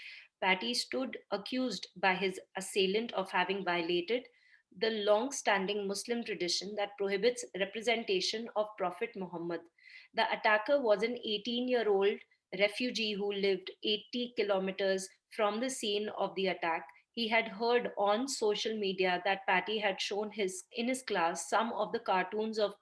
Patty stood accused by his assailant of having violated the long standing Muslim tradition that prohibits representation of Prophet Muhammad. The attacker was an 18-year-old refugee who lived 80 kilometers from the scene of the attack. He had heard on social media that Patty had shown in his class some of the cartoons of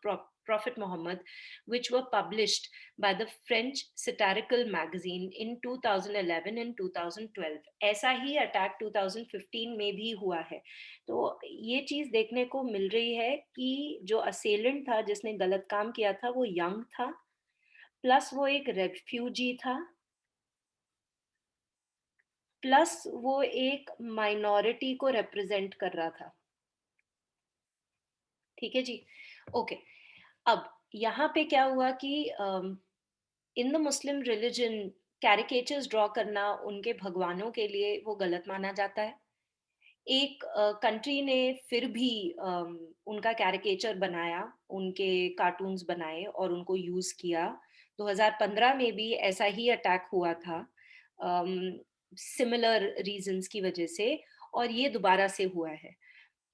Prophet Muhammad, which were published by the French satirical magazine in 2011 and 2012. ऐसा ही अटैक 2015 में भी हुआ है. तो ये चीज़ देखने को मिल रही है कि जो असेलेंट था, जिसने गलत काम किया था, वो यंग था, प्लस वो एक रेफ्यूजी था, प्लस वो एक माइनॉरिटी को रिप्रेजेंट कर रहा था. ठीक है जी. ओके. अब यहाँ पे क्या हुआ कि in the Muslim religion caricatures draw करना उनके भगवानों के लिए वो गलत माना जाता है. एक कंट्री ने फिर भी उनका कैरिकेचर बनाया, उनके कार्टून्स बनाए और उनको यूज़ किया. 2015 में भी ऐसा ही अटैक हुआ था सिमिलर रीजंस की वजह से, और ये दोबारा से हुआ है.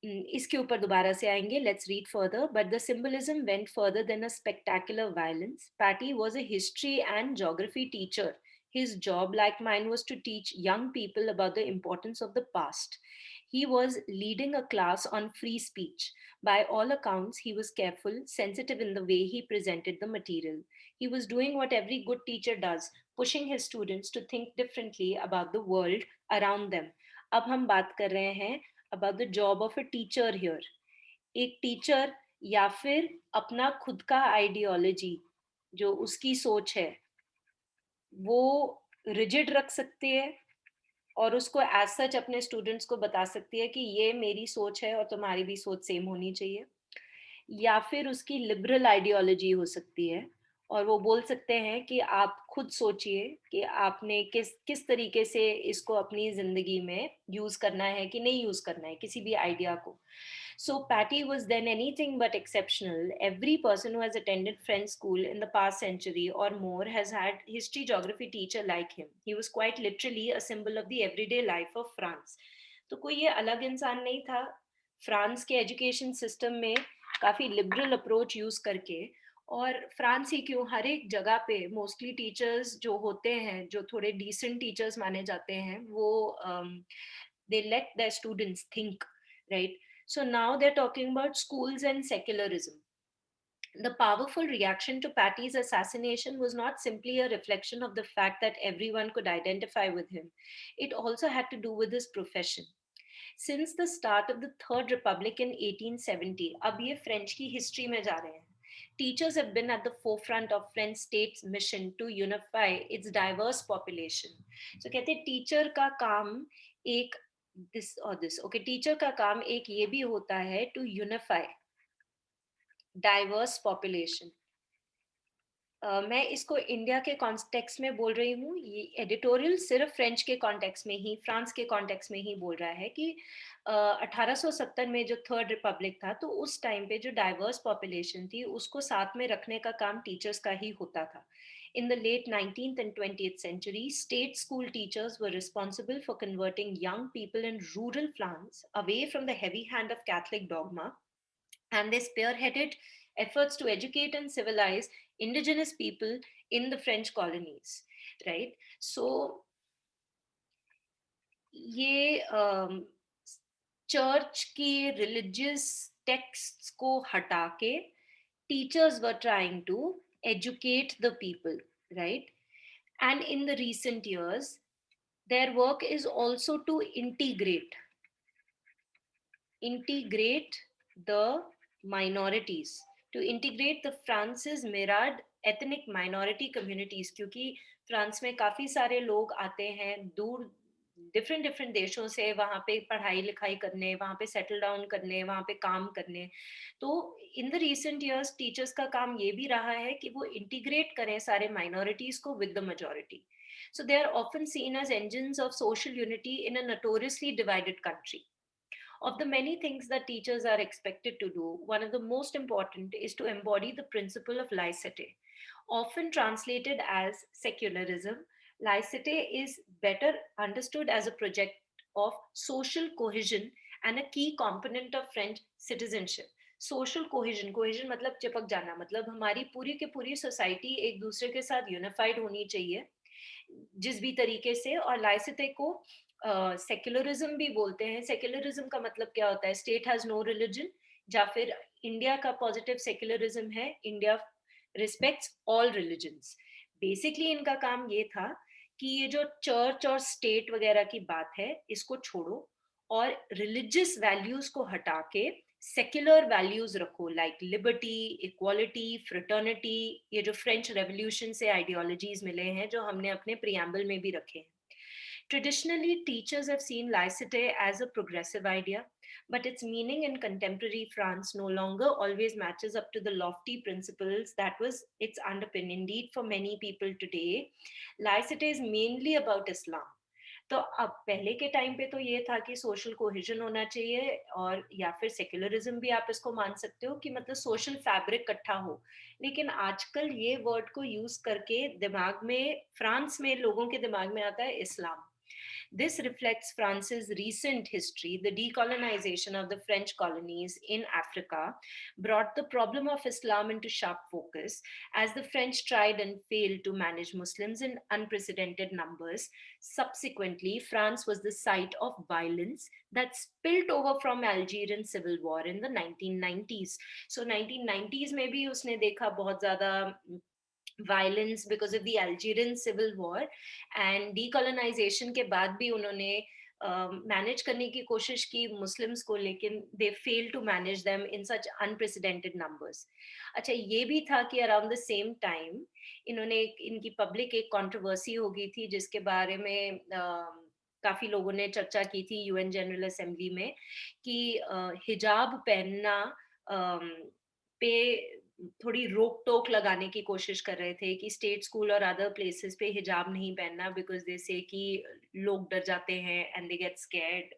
इसके ऊपर दोबारा से आएंगे. Let's read further. But the symbolism went further than a spectacular violence. Paty was a history and geography teacher. His job, like mine, was to teach young people about the importance of the past. He was leading a class on free speech. By all accounts, he was careful, sensitive in the way he presented the material. He was doing what every good teacher does, pushing his students to think differently about the world around them. अब हम बात कर रहे हैं about the job of a teacher here. एक टीचर या फिर अपना खुद का आइडियोलॉजी, जो उसकी सोच है, वो रिजिड रख सकती है और उसको एज सच अपने स्टूडेंट्स को बता सकती है कि ये मेरी सोच है और तुम्हारी भी सोच सेम होनी चाहिए. या फिर उसकी लिबरल आइडियोलॉजी हो सकती है और वो बोल सकते हैं कि आप खुद सोचिए कि आपने किस किस तरीके से इसको अपनी जिंदगी में यूज करना है कि नहीं यूज करना है किसी भी आइडिया को. So Patty was then anything but exceptional. Every person who has attended French school in the past century or more has had history geography teacher like him. He was quite literally a symbol of the everyday life of France. तो कोई ये अलग इंसान नहीं था. फ्रांस के एजुकेशन सिस्टम में काफ़ी लिबरल अप्रोच यूज़ करके, और फ्रांस ही क्यों, हर एक जगह पे मोस्टली टीचर्स जो होते हैं, जो थोड़े डिसेंट टीचर्स माने जाते हैं, वो they let the students think, right. So now they're talking about schools and secularism. The powerful reaction to Patty's assassination was not simply a reflection of the fact that everyone could identify with him. It also had to do with his profession. Since the start of the Third Republic in 1870, अब ये फ्रेंच की हिस्ट्री में जा रहे हैं. Teachers have been at the forefront of French state's mission to unify its diverse population. So कहते हैं टीचर का काम एक this. Okay, टीचर का काम एक ये भी होता है to unify diverse population. मैं इसको इंडिया के कॉन्टेक्स्ट में बोल रही हूँ. ये एडिटोरियल सिर्फ फ्रेंच के कॉन्टेक्स्ट में ही, फ्रांस के कॉन्टेक्स्ट में ही बोल रहा है कि 1870 में जो थर्ड रिपब्लिक था, तो उस टाइम पे जो डाइवर्स पॉपुलेशन थी उसको साथ में रखने का काम टीचर्स का ही होता था. In the late 19th and 20th century, state school teachers were responsible for converting young people in rural France away from the heavy hand of Catholic dogma, and they spearheaded efforts to educate and civilize indigenous people in the French colonies, right? So ये चर्च की रिलीजियस टेक्स्ट्स को हटा के teachers were trying to educate the people, right? And in the recent years, their work is also to integrate the minorities, to integrate the France's myriad ethnic minority communities, क्योंकि फ्रांस में काफी सारे लोग आते हैं दूर डिफरेंट डिफरेंट देशों से वहाँ पे पढ़ाई लिखाई करने, वहाँ पे सेटल डाउन करने, वहाँ पे काम करने। तो in the recent years teachers का काम ये भी रहा है कि वो इंटीग्रेट करें सारे माइनॉरिटीज को with the majority. So they are often seen as engines of social unity in a notoriously divided country. Of the many things that teachers are expected to do, one of the most important is to embody the principle of laicite. Often translated as secularism, laicite is better understood as a project of social cohesion and a key component of French citizenship. Social cohesion, cohesion मतलब चिपक जाना, मतलब हमारी पूरी की पूरी सोसाइटी एक दूसरे के साथ यूनिफाइड होनी चाहिए जिस भी तरीके से। और लाइसिते को सेक्युलरिज्म भी बोलते हैं। सेक्युलरिज्म का मतलब क्या होता है? स्टेट हैज नो रिलीजन, या फिर इंडिया का पॉजिटिव सेक्युलरिज्म है, India respects all religions. Basically इनका काम ये था कि ये जो चर्च और स्टेट वगैरह की बात है इसको छोड़ो और रिलीजियस वैल्यूज को हटा के सेक्युलर वैल्यूज रखो, लाइक लिबर्टी, इक्वालिटी, फ्रेटर्निटी। ये जो फ्रेंच रेवोल्यूशन से आइडियोलॉजीज मिले हैं जो हमने अपने प्रियम्बल में भी रखे हैं। Traditionally, teachers have seen laicite as a progressive idea, but its meaning in contemporary France no longer always matches up to the lofty principles that was its underpin. Indeed, for many people today, laicite is mainly about Islam. तो अब पहले के टाइम पे तो ये था कि सोशल कोहेजन होना चाहिए, और या फिर सेक्युलरिज्म भी आप इसको मान सकते हो कि मतलब सोशल फैब्रिक इकट्ठा हो। लेकिन आजकल ये वर्ड को यूज करके दिमाग में, फ्रांस में लोगों के दिमाग में आता है इस्लाम। This reflects France's recent history. The decolonization of the French colonies in Africa brought the problem of Islam into sharp focus as the French tried and failed to manage Muslims in unprecedented numbers. Subsequently, France was the site of violence that spilled over from Algerian civil war in the 1990s. So 1990s में भी उसने देखा बहुत ज़्यादा violence because of the Algerian civil war, and decolonization के बाद भी उन्होंने मैनेज करने की कोशिश की मुस्लिम्स को, लेकिन they fail to manage them in such unprecedented numbers. अच्छा, ये भी था कि अराउंड द सेम टाइम इन्होंने इनकी पब्लिक एक कंट्रोवर्सी हो गई थी जिसके बारे में काफी लोगों ने चर्चा की थी यूएन जनरल असेंबली में, कि हिजाब पहनना पे थोड़ी रोक टोक लगाने की कोशिश कर रहे थे कि स्टेट स्कूल और अदर प्लेसेस पे हिजाब नहीं पहनना, बिकॉज दे से कि लोग डर जाते हैं and they get scared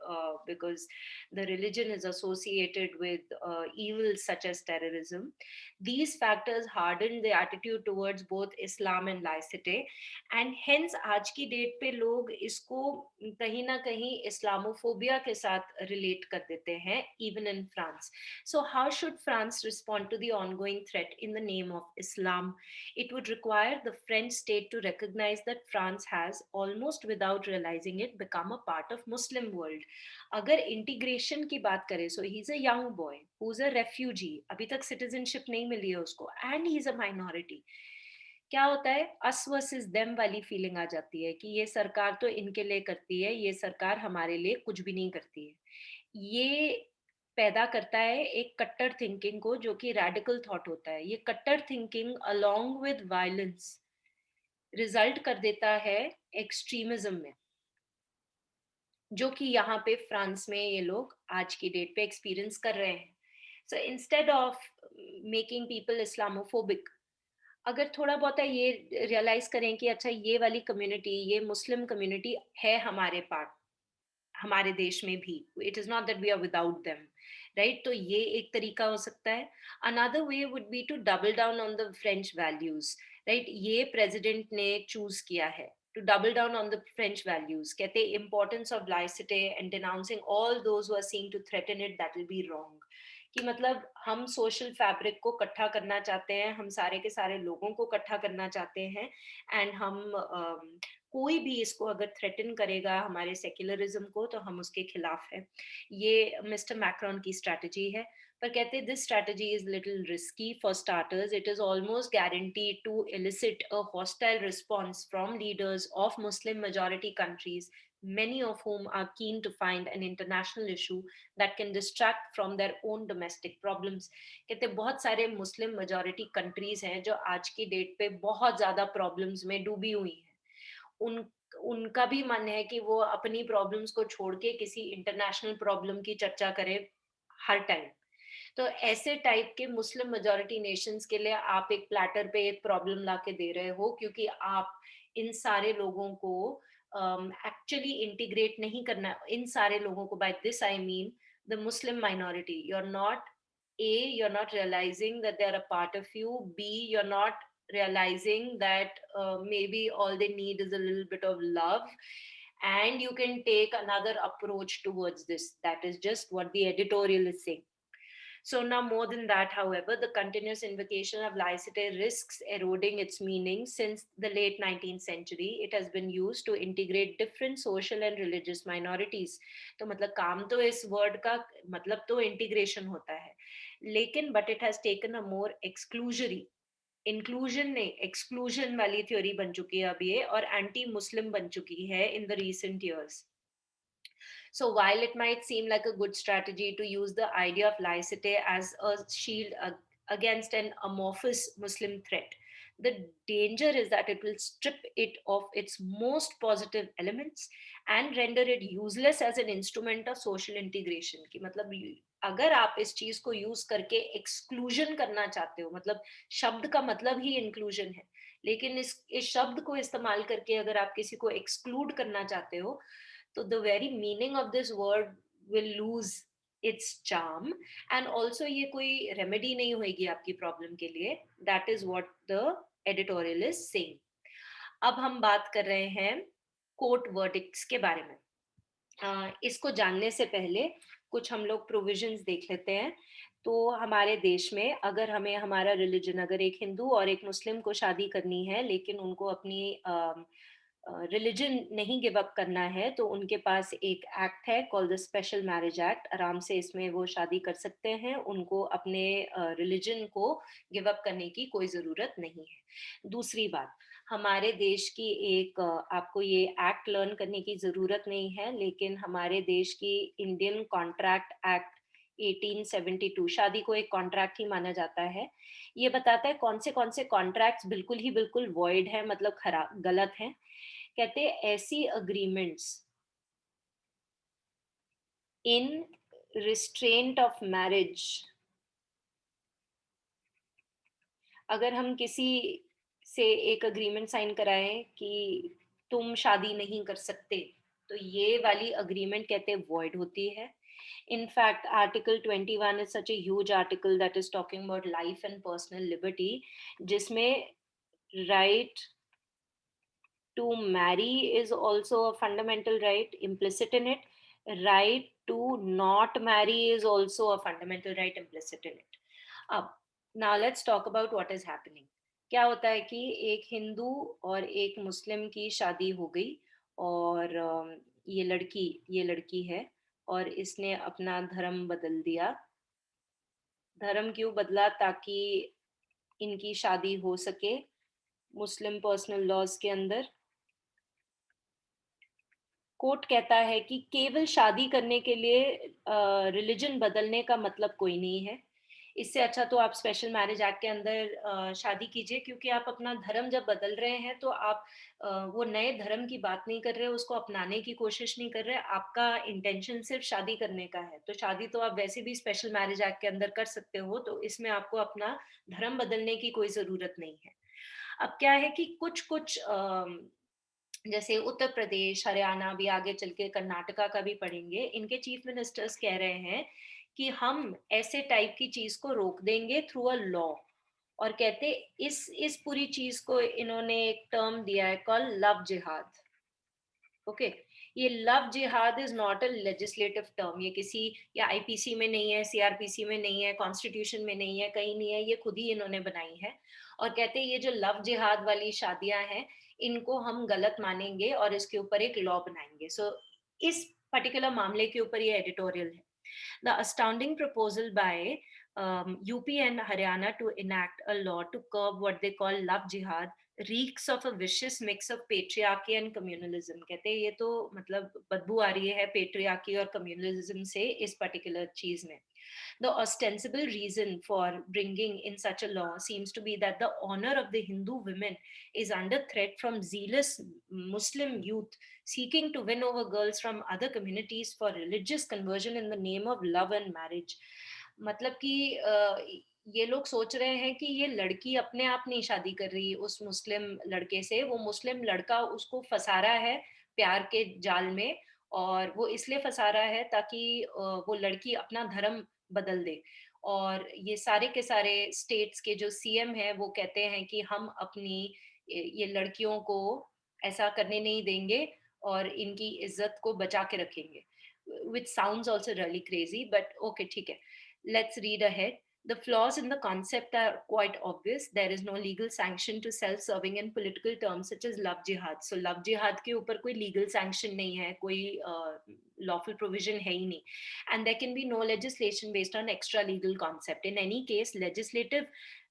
because the religion is associated with evils such as terrorism. These factors hardened the attitude towards both Islam and laicite, and hence आज की डेट पे लोग इसको कहीं ना कहीं इस्लामोफोबिया के साथ रिलेट कर देते हैं, even in France. So how should France respond to the ongoing threat in the name of Islam? It would require the French state to recognize that France has, almost without realizing it, become a part of Muslim world. अगर इंटीग्रेशन की बात करें, so he's a young boy who's a refugee, अभी तक सिटीजनशिप नहीं मिली है उसको, and he's a minority. क्या होता है, अस वर्सेस देम वाली फीलिंग आ जाती है कि ये सरकार तो इनके लिए करती है, ये सरकार हमारे लिए कुछ भी नहीं करती है। ये पैदा करता है एक कट्टर थिंकिंग को, जो कि रैडिकल थॉट होता है। ये कट्टर thinking along with violence result कर देता है एक्सट्रीमिज्म में, जो कि यहाँ पे फ्रांस में ये लोग आज की डेट पे एक्सपीरियंस कर रहे हैं। So instead of making people Islamophobic, अगर थोड़ा बहुत ये रियलाइज करें कि अच्छा ये वाली कम्युनिटी, ये मुस्लिम कम्युनिटी है हमारे पार्ट, हमारे देश में भी, it is not that we are without them, right? तो ये एक तरीका हो सकता है। Another way would be to double down on the French values, right? ये प्रेसिडेंट ने चूज किया है to double down on the French values. कहते importance of laicite and denouncing all those who are seen to threaten it, that will be wrong. कि मतलब हम सोशल फैब्रिक को इकट्ठा करना चाहते हैं, हम सारे के सारे लोगों को इकट्ठा करना चाहते हैं, एंड हम कोई भी इसको अगर थ्रेटन करेगा हमारे सेक्युलरिज्म को तो हम उसके खिलाफ है। ये मिस्टर मैक्रोन की स्ट्रैटेजी है। पर कहते हैं this strategy is little risky for starters. It is almost guaranteed to elicit a hostile response from leaders of Muslim majority countries, many of whom are keen to find an international issue that can distract from their own domestic problems. कहते बहुत सारे मुस्लिम मेजॉरिटी कंट्रीज हैं जो आज की डेट पे बहुत ज्यादा प्रॉब्लम्स में डूबी हुई हैं. उन उनका भी मन है कि वो अपनी प्रॉब्लम्स को छोड़ के किसी इंटरनेशनल प्रॉब्लम की चर्चा करे हर टाइम. तो ऐसे टाइप के मुस्लिम मेजॉरिटी नेशंस के लिए आप एक प्लेटर पे एक प्रॉब्लम ला के दे रहे हो, क्योंकि आप इन सारे लोगों को एक्चुअली इंटीग्रेट नहीं करना. इन सारे लोगों को, by this I mean the Muslim minority. You are not, A, you're not realizing that they're a part of you. B, you're not realizing that maybe all they need is a little bit of love, and you can take another approach towards this. That is just what the editorial is saying. So now more than that, however, the continuous invocation of laicite risks eroding its meaning. Since the late 19th century, it has been used to integrate different social and religious minorities. तो मतलब काम तो इस वर्ड का मतलब तो इंटीग्रेशन होता है, लेकिन but it has taken a more exclusionary, inclusion ने एक्सक्लूजन वाली थ्योरी बन चुकी है अब ये, और एंटी मुस्लिम बन चुकी है in the recent years. So while it might seem like a good strategy to use the idea of laicite as a shield against an amorphous Muslim threat, the danger is that it will strip it of its most positive elements and render it useless as an instrument of social integration. की मतलब अगर आप इस चीज को यूज करके एक्सक्लूजन करना चाहते हो, मतलब शब्द का मतलब ही इंक्लूजन है, लेकिन इस शब्द को इस्तेमाल करके अगर आप किसी को एक्सक्लूड करना चाहते हो, तो the very meaning of this word will lose its charm. And also ये कोई remedy नहीं होगी आपकी problem के लिए. That is what the editorial is saying. अब हम बात कर रहे हैं कोर्ट verdicts के बारे में. इसको जानने से पहले कुछ हम लोग प्रोविजंस देख लेते हैं. तो हमारे देश में अगर हमें हमारा रिलीजन, अगर एक हिंदू और एक मुस्लिम को शादी करनी है लेकिन उनको अपनी रिलीजन नहीं गिव अप करना है, तो उनके पास एक एक्ट है called the special marriage act. आराम से इसमें वो शादी कर सकते हैं. उनको अपने रिलीजन को गिव अप करने की कोई ज़रूरत नहीं है. दूसरी बात, हमारे देश की एक आपको ये एक्ट लर्न करने की ज़रूरत नहीं है, लेकिन हमारे देश की इंडियन कॉन्ट्रैक्ट एक्ट 1872, शादी को एक कॉन्ट्रैक्ट ही माना जाता है. ये बताता है कौन से कॉन्ट्रैक्ट्स बिल्कुल ही बिल्कुल वॉइड है, मतलब खराब गलत हैं. कहते हैं ऐसी agreements in restraint of marriage, अगर हम किसी से एक अग्रीमेंट साइन कराएं कि तुम शादी नहीं कर सकते, तो ये वाली अग्रीमेंट कहते हैं वॉइड होती है. In fact, Article 21 is such a huge article that is talking about life and personal liberty, जिसमें right to marry is also a fundamental right implicit in it. Right to not marry is also a fundamental right implicit in it. अब now let's talk about what is happening. क्या होता है कि एक हिंदू और एक मुस्लिम की शादी हो गई, और ये लड़की है और इसने अपना धर्म बदल दिया. धर्म क्यों बदला? ताकि इनकी शादी हो सके मुस्लिम पर्सनल लॉज के अंदर. कोर्ट कहता है कि केवल शादी करने के लिए रिलीजन बदलने का मतलब कोई नहीं है. इससे अच्छा तो आप स्पेशल मैरिज एक्ट के अंदर शादी कीजिए, क्योंकि आप अपना धर्म जब बदल रहे हैं तो आप वो नए धर्म की बात नहीं कर रहे, उसको अपनाने की कोशिश नहीं कर रहे, आपका इंटेंशन सिर्फ शादी करने का है. तो शादी तो आप वैसे भी स्पेशल मैरिज एक्ट के अंदर कर सकते हो, तो इसमें आपको अपना धर्म बदलने की कोई ज़रूरत नहीं है. अब क्या है कि कुछ जैसे उत्तर प्रदेश, हरियाणा, भी आगे चल के कर्नाटका का भी पढ़ेंगे, इनके चीफ मिनिस्टर्स कह रहे हैं कि हम ऐसे टाइप की चीज को रोक देंगे थ्रू अ लॉ. और कहते इस पूरी चीज को इन्होंने एक टर्म दिया है कॉल लव जिहाद. ओके, ये लव जिहाद is not a legislative term. ये किसी या आईपीसी में नहीं है, सीआरपीसी में नहीं है, कॉन्स्टिट्यूशन में नहीं है, कहीं नहीं है, ये खुद ही इन्होंने बनाई है. और कहते हैं ये जो लव जिहाद वाली शादियां हैं, इनको हम गलत मानेंगे और इसके ऊपर एक लॉ बनाएंगे. सो इस पर्टिकुलर मामले के ऊपर ये एडिटोरियल है. The astounding proposal by UP and Haryana to enact a law to curb what they call love jihad reeks of a vicious mix of patriarchy and communalism. कहते हैं ये तो मतलब बदबू आ रही है patriarchy और communalism से इस particular चीज में. The ostensible reason for bringing in such a law seems to be that the honor of the Hindu women is under threat from zealous Muslim youth seeking to win over girls from other communities for religious conversion in the name of love and marriage. मतलब कि ये लोग सोच रहे हैं कि ये लड़की अपने आप नहीं शादी कर रही उस मुस्लिम लड़के से, वो मुस्लिम लड़का उसको फंसा रहा है प्यार के जाल में, और वो इसलिए फंसा रहा है ताकि वो लड़की अपना धर्म बदल दे. और ये सारे के सारे स्टेट्स के जो सीएम हैं वो कहते हैं कि हम अपनी ये लड़कियों को ऐसा करने नहीं देंगे और इनकी इज्जत को बचा के रखेंगे, which sounds also really crazy, but okay, ठीक है. Let's read ahead. The flaws in the concept are quite obvious. There is no legal sanction to self-serving in political terms such as love jihad. So love jihad के ऊपर कोई legal sanction नहीं है, कोई lawful provision है ही नहीं. And there can be no legislation based on extra legal concept. In any case, legislative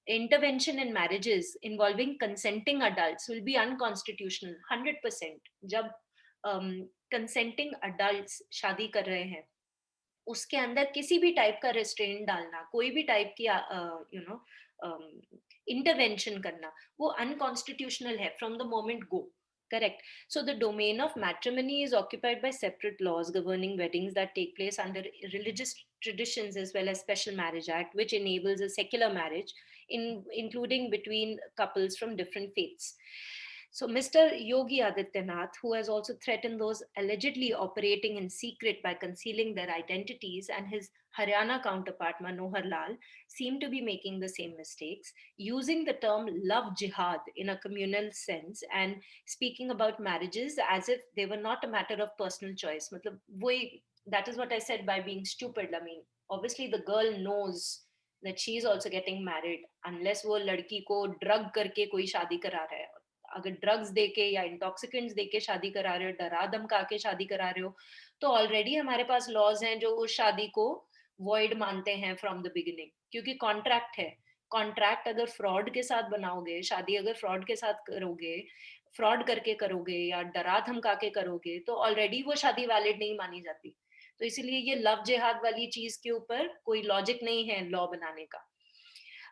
intervention in marriages involving consenting adults will be unconstitutional 100%. जब कंसेंटिंग अडल्ट्स शादी कर रहे हैं उसके अंदर किसी भी टाइप का रेस्ट्रेंट डालना, कोई भी टाइप की यू नो इंटरवेंशन करना, वो अनकॉन्स्टिट्यूशनल है from the moment go. Correct. So the domain of matrimony is occupied by separate laws governing weddings that take place under religious traditions as well as Special Marriage Act, which enables a secular marriage, including between couples from different faiths. So, Mr. Yogi Adityanath, who has also threatened those allegedly operating in secret by concealing their identities, and his Haryana counterpart Manohar Lal, seem to be making the same mistakes, using the term love jihad in a communal sense and speaking about marriages as if they were not a matter of personal choice. मतलब वही, that is what I said by being stupid. I mean, obviously the girl knows that she is also getting married unless वो लड़की को ड्रग करके कोई शादी करा रहा है. अगर ड्रग्स देके या इंटॉक्सिकेंट्स देके शादी करा रहे हो, डरा धमका के शादी करा रहे हो, तो ऑलरेडी हमारे पास लॉज हैं जो उस शादी को वॉइड मानते हैं फ्रॉम द बिगिनिंग, क्योंकि कॉन्ट्रैक्ट है. कॉन्ट्रैक्ट अगर फ्रॉड के साथ बनाओगे, शादी अगर फ्रॉड के साथ करोगे, फ्रॉड करके करोगे या डरा धमका के करोगे, तो ऑलरेडी वो शादी वैलिड नहीं मानी जाती. तो इसीलिए ये लव जिहाद वाली चीज के ऊपर कोई लॉजिक नहीं है लॉ बनाने का.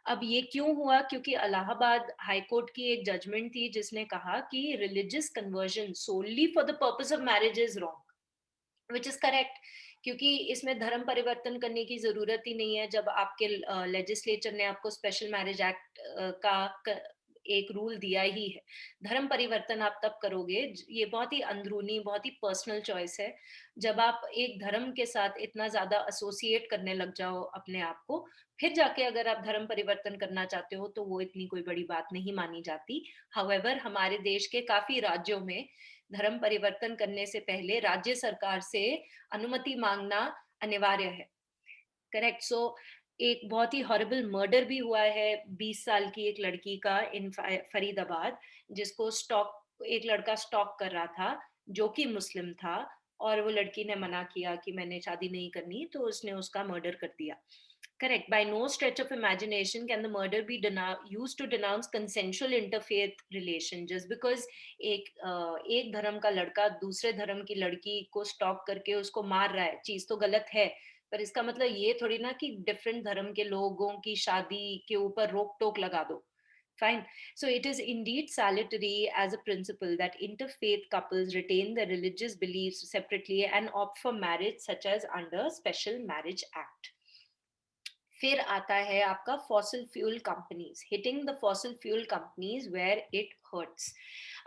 अब ये क्यों हुआ? क्योंकि इलाहाबाद हाई कोर्ट की एक जजमेंट थी जिसने कहा कि religious conversion solely for the purpose of marriage is wrong, which is correct, क्योंकि इसमें धर्म परिवर्तन करने की जरूरत ही नहीं है. जब आपके लेजिस्लेचर ने आपको स्पेशल मैरिज एक्ट का एक रूल दिया ही है, धर्म परिवर्तन आप तब करोगे, ये बहुत ही अंदरूनी, बहुत ही पर्सनल चॉइस है. जब आप एक धर्म के साथ इतना ज्यादा एसोसिएट करने लग जाओ अपने आप को, फिर जाके अगर आप धर्म परिवर्तन करना चाहते हो तो वो इतनी कोई बड़ी बात नहीं मानी जाती. हाउएवर हमारे देश के काफी राज्यों में धर्म परिवर्तन करने से पहले राज्य सरकार से अनुमति मांगना अनिवार्य है. करेक्ट. सो एक बहुत ही हॉरिबल मर्डर भी हुआ है 20 साल की एक लड़की का इन फरीदाबाद, जिसको स्टॉक एक लड़का स्टॉक कर रहा था जो कि मुस्लिम था, और वो लड़की ने मना किया कि मैंने शादी नहीं करनी, तो उसने उसका मर्डर कर दिया. Correct. By no stretch of imagination can the murder be used to denounce consensual interfaith relation. Just because एक धर्म का लड़का दूसरे धर्म की लड़की को स्टॉक करके उसको मार रहा है, चीज तो गलत है, पर इसका मतलब ये थोड़ी ना कि डिफरेंट धर्म के लोगों की शादी के ऊपर रोक टोक लगा दो. Fine. So it is indeed salutary as a principle that interfaith couples retain their religious beliefs separately and opt for marriage, such as under Special Marriage Act. फिर आता है आपका fossil fuel companies, hitting the fossil fuel companies where it hurts.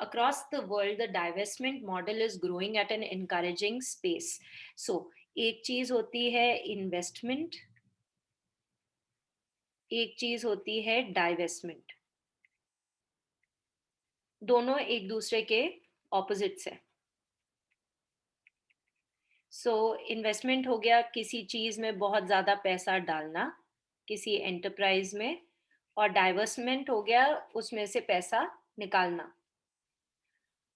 Across the world, the divestment model is growing at an encouraging pace. So, एक चीज होती है इन्वेस्टमेंट, एक चीज होती है डाइवेस्टमेंट. दोनों एक दूसरे के ऑपोजिट्स है. सो इन्वेस्टमेंट हो गया किसी चीज में बहुत ज्यादा पैसा डालना किसी एंटरप्राइज में, और डाइवर्समेंट हो गया उसमें से पैसा निकालना.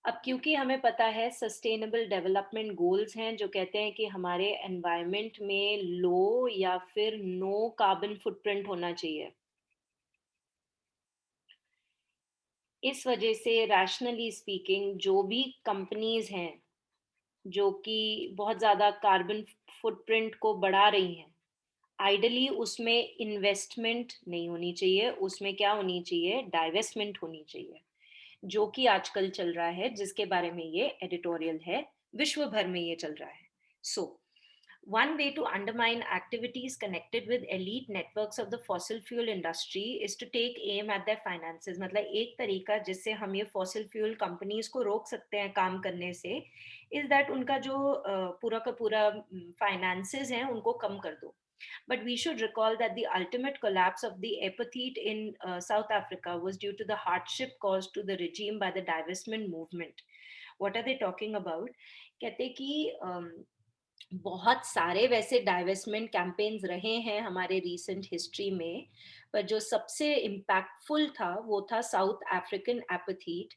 अब क्योंकि हमें पता है सस्टेनेबल डेवलपमेंट गोल्स हैं जो कहते हैं कि हमारे एनवायरनमेंट में लो या फिर नो कार्बन फुटप्रिंट होना चाहिए। इस वजह से रैशनली स्पीकिंग जो भी कंपनीज हैं जो कि बहुत ज़्यादा कार्बन फुटप्रिंट को बढ़ा रही हैं, आइडियली उसमें इन्वेस्टमेंट नहीं होनी चाहिए, उसमें क्या होनी चाहिए, डाइवेस्टमेंट होनी चाहिए, जो कि आजकल चल रहा है, जिसके बारे में ये एडिटोरियल है, विश्व भर में ये चल रहा है। सो one way to undermine activities connected with elite networks of the fossil fuel industry is to take aim at their finances. मतलब एक तरीका जिससे हम ये fossil fuel companies को रोक सकते हैं काम करने से is that उनका जो पूरा का पूरा finances हैं उनको कम कर दो. But we should recall that the ultimate collapse of the apartheid in South Africa was due to the hardship caused to the regime by the divestment movement. What are they talking about? कहते कि बहुत सारे वैसे डाइवेस्टमेंट कैंपेन्स रहे हैं हमारे रीसेंट हिस्ट्री में, पर जो सबसे इम्पैक्टफुल था वो था साउथ अफ्रीकन एपाथीड।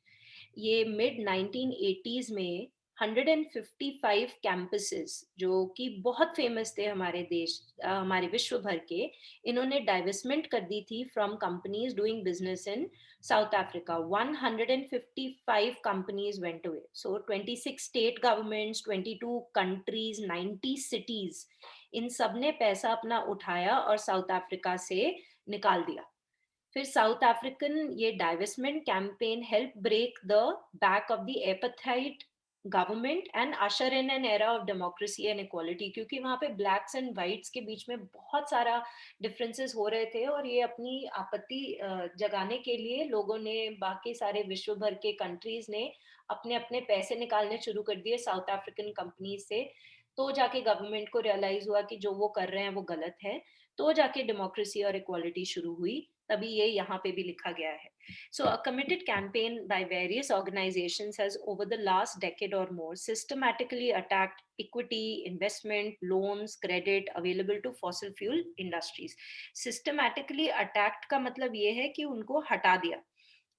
ये मिड 1980s में 155 कैंपसेस जो कि बहुत फेमस थे हमारे देश हमारे विश्व भर के, इन्होंने डाइवेस्टमेंट कर दी थी from companies doing business in South Africa. 155 companies went away. So 26 state governments, 22 countries, 90 cities, इन सब ने पैसा अपना उठाया और साउथ अफ्रीका से निकाल दिया। फिर साउथ अफ्रीकन ये divestment campaign help break the back of the apartheid government and usher in an era of democracy and equality, क्योंकि वहां पे ब्लैक्स एंड वाइट्स के बीच में बहुत सारा डिफरेंसेस हो रहे थे और ये अपनी आपत्ति जगाने के लिए लोगों ने, बाकी सारे विश्व भर के कंट्रीज ने अपने अपने पैसे निकालने शुरू कर दिए साउथ अफ्रीकन कंपनी से। तो जाके गवर्नमेंट को रियलाइज हुआ कि जो वो कर रहे हैं वो गलत है, तो जाके डेमोक्रेसी और इक्वालिटी शुरू हुई, तभी ये यहाँ पे भी लिखा गया है। So a committed campaign by various organizations has over the last decade or more systematically attacked equity, investment, loans, credit available to fossil fuel industries. Systematically attacked का मतलब ये है कि उनको हटा दिया,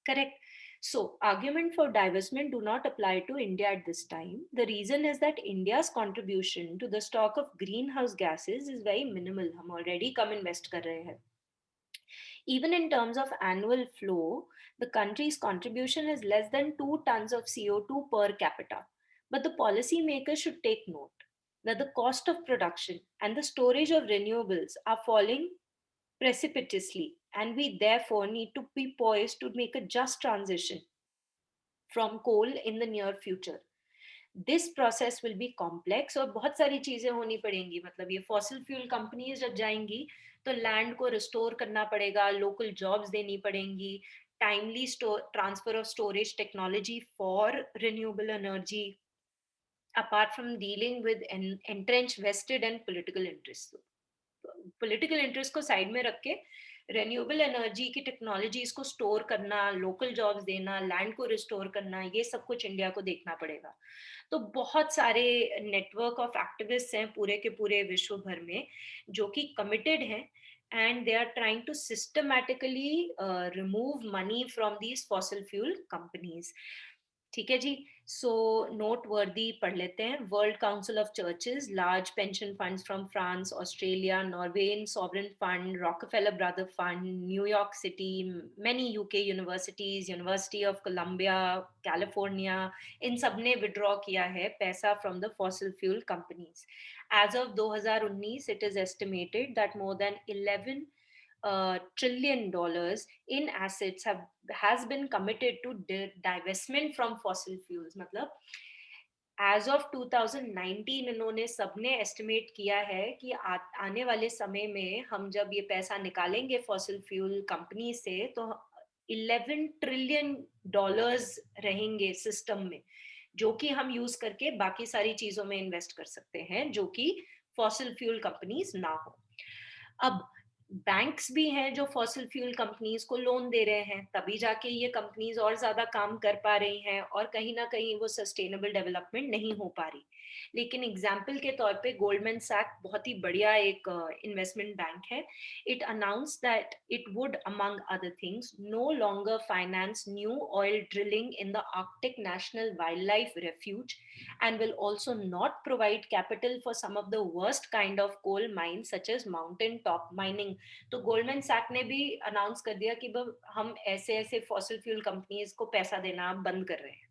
correct? So argument for divestment do not apply to India at this time. The reason is that India's contribution to the stock of greenhouse gases is very minimal. हम already कम invest कर रहे हैं. Even in terms of annual flow, the country's contribution is less than 2 tons of CO2 per capita. But the policymakers should take note that the cost of production and the storage of renewables are falling precipitously, and we therefore need to be poised to make a just transition from coal in the near future. This process will be complex और बहुत सारी चीजें होनी पड़ेंगी, मतलब ये फॉसिल फ्यूल कंपनीज जब जाएंगी तो लैंड को रिस्टोर करना पड़ेगा, लोकल जॉब्स देनी पड़ेंगी, timely transfer of storage technology for renewable energy, apart from dealing with entrench vested and political interest. Political interest को साइड में रख के रेन्यूएबल एनर्जी की टेक्नोलॉजीज को स्टोर करना, लोकल जॉब्स देना, लैंड को रिस्टोर करना, ये सब कुछ इंडिया को देखना पड़ेगा। तो बहुत सारे नेटवर्क ऑफ एक्टिविस्ट हैं पूरे के पूरे विश्व भर में जो कि कमिटेड हैं and they are trying to systematically remove money from these fossil fuel companies. ठीक है जी। सो नोट वर्दी पढ़ लेते हैं। World Council of Churches, large pension funds from France, Australia, Norwegian sovereign fund, Rockefeller Brother Fund, New York City, many UK universities, University of Columbia, California, इन सब ने विड्रॉ किया है पैसा from the fossil fuel companies. As of 2019 it is estimated that more than 11 trillion dollars in assets has been committed to divestment from fossil fuels। मतलब एज ऑफ 2019 इन्होंने सबने एस्टिमेट किया है कि आने वाले समय में हम जब ये पैसा निकालेंगे फॉसिल फ्यूल कंपनी से तो 11 ट्रिलियन डॉलर्स रहेंगे सिस्टम में, जो कि हम यूज करके बाकी सारी चीजों में इन्वेस्ट कर सकते हैं जो कि फॉसिल फ्यूल कंपनीज ना हो। अब बैंक्स भी हैं जो फॉसिल फ्यूल कंपनीज को लोन दे रहे हैं, तभी जाके ये कंपनीज और ज्यादा काम कर पा रही हैं और कहीं ना कहीं वो सस्टेनेबल डेवलपमेंट नहीं हो पा रही। लेकिन एग्जाम्पल के तौर पे गोल्डमैन सैक बहुत ही बढ़िया एक इन्वेस्टमेंट बैंक है। It announce that it would among other things no longer finance new oil drilling in the Arctic National Wildlife Refuge and will also not provide capital for some of the worst kind of coal mines such as mountain top mining। तो गोल्डमैन सैक ने भी अनाउंस कर दिया कि हम ऐसे ऐसे फॉसिल फ्यूल कंपनीज को पैसा देना बंद कर रहे हैं।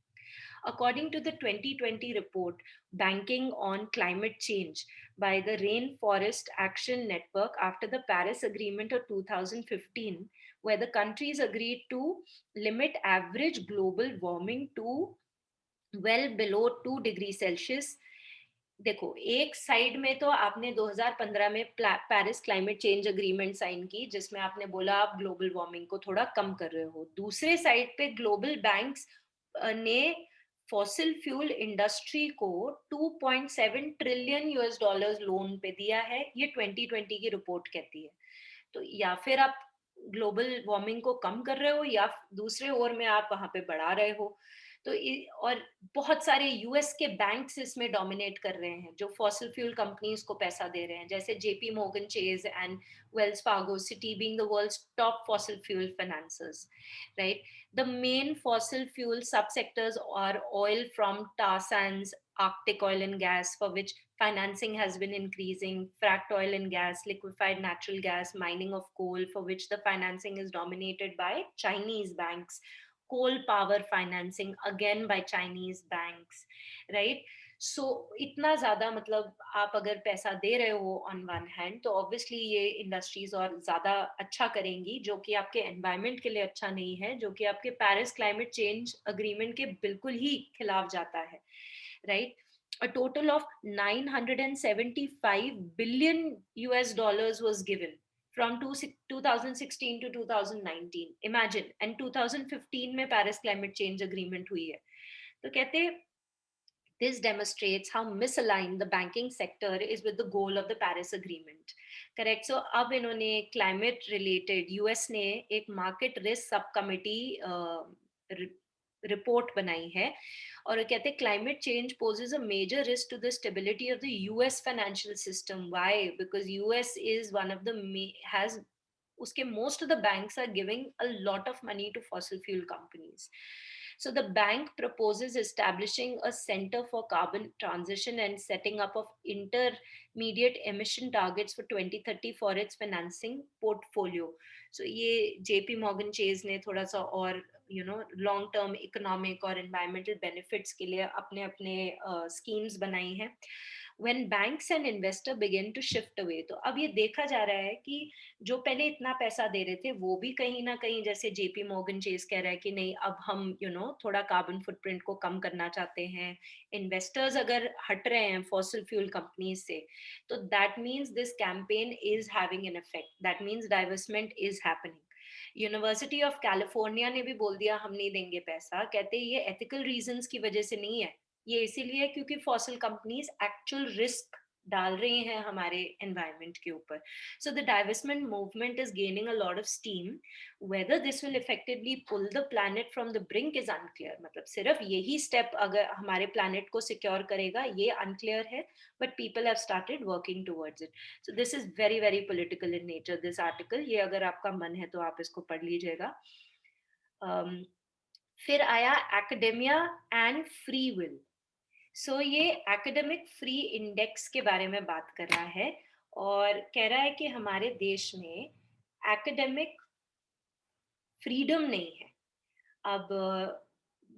According to the 2020 report, Banking on Climate Change by the Rainforest Action Network after the Paris Agreement of 2015, where the countries agreed to limit average global warming to well below 2 degree Celsius. देखो, एक साइड में तो आपने 2015 में Paris climate change agreement sign की जिसमें आपने बोला आप ग्लोबल वार्मिंग को थोड़ा कम कर रहे हो, दूसरे साइड पे ग्लोबल बैंक्स ने फॉसिल फ्यूल इंडस्ट्री को 2.7 ट्रिलियन यूएस डॉलर्स लोन पे दिया है, ये 2020 की रिपोर्ट कहती है। तो या फिर आप ग्लोबल वार्मिंग को कम कर रहे हो या दूसरे ओर में आप वहां पे बढ़ा रहे हो। तो और बहुत सारे यूएस के बैंक्स इसमें डोमिनेट कर रहे हैं जो फॉसिल फ्यूल कंपनीज को पैसा दे रहे हैं, जैसे JP Morgan Chase and Wells Fargo, Citi being the world's top fossil fuel financiers, right. The main fossil fuel subsectors are oil from tar sands, Arctic oil and gas, for which financing has been increasing, fracked oil and gas, liquefied natural gas, mining of coal, for which the financing is dominated by Chinese banks, coal power financing again by Chinese banks, right? सो इतना ज्यादा मतलब आप अगर पैसा दे रहे हो ऑन वन हैंड तो ऑब्वियसली ये इंडस्ट्रीज और ज्यादा अच्छा करेंगी, जो कि आपके एनवायरनमेंट के लिए अच्छा नहीं है, जो कि आपके पेरिस क्लाइमेट चेंज अग्रीमेंट के बिल्कुल ही खिलाफ जाता है, right. A total of 975 billion US dollars was given from 2016 to 2019, imagine, and 2015 में पेरिस क्लाइमेट चेंज अग्रीमेंट हुई है। तो कहते this demonstrates how misaligned the banking sector is with the goal of the Paris Agreement. Correct. So अब इन्होंने climate related US ने एक market risk subcommittee रिपोर्ट बनाई है और कहते हैं climate change poses a major risk to the stability of the US financial system. Why? Because US is one of the has uske most of the banks are giving a lot of money to fossil fuel companies. So the bank proposes establishing a center for carbon transition and setting up of intermediate emission targets for 2030 for its financing portfolio. So ये JP Morgan Chase ने थोड़ा सा और लॉन्ग टर्म इकोनॉमिक और एनवायरमेंटल बेनिफिट्स के लिए अपने अपने स्कीम्स बनाई हैं। When banks and investor begin to shift away, तो अब ये देखा जा रहा है कि जो पहले इतना पैसा दे रहे थे वो भी कहीं ना कहीं, जैसे जेपी मॉर्गन चेस कह रहा है कि नहीं अब हम थोड़ा कार्बन फुटप्रिंट को कम करना चाहते हैं, इन्वेस्टर्स अगर हट रहे हैं फॉसिल फ्यूल कंपनीज से, तो that means this campaign is having an effect, that means divestment is happening. University of California ने भी बोल दिया हम नहीं देंगे पैसा, कहते ये एथिकल रीजंस की वजह से नहीं है, ये इसीलिए क्योंकि फॉसिल कंपनीज एक्चुअल रिस्क डाल रही हैं हमारे एनवायरनमेंट के ऊपर। So the divestment movement is gaining a lot of steam. Whether this will effectively pull the planet from the brink is unclear. मतलब सिर्फ यही स्टेप अगर हमारे प्लैनेट को सिक्योर करेगा ये अनक्लियर है, but people have started working towards it. So this is very very political in nature this article, ये अगर आपका मन है तो आप इसको पढ़ लीजिएगा। फिर आया एकेडेमिया एंड फ्री विल। सो ये एकेडमिक फ्री इंडेक्स के बारे में बात कर रहा है और कह रहा है कि हमारे देश में एकेडमिक फ्रीडम नहीं है। अब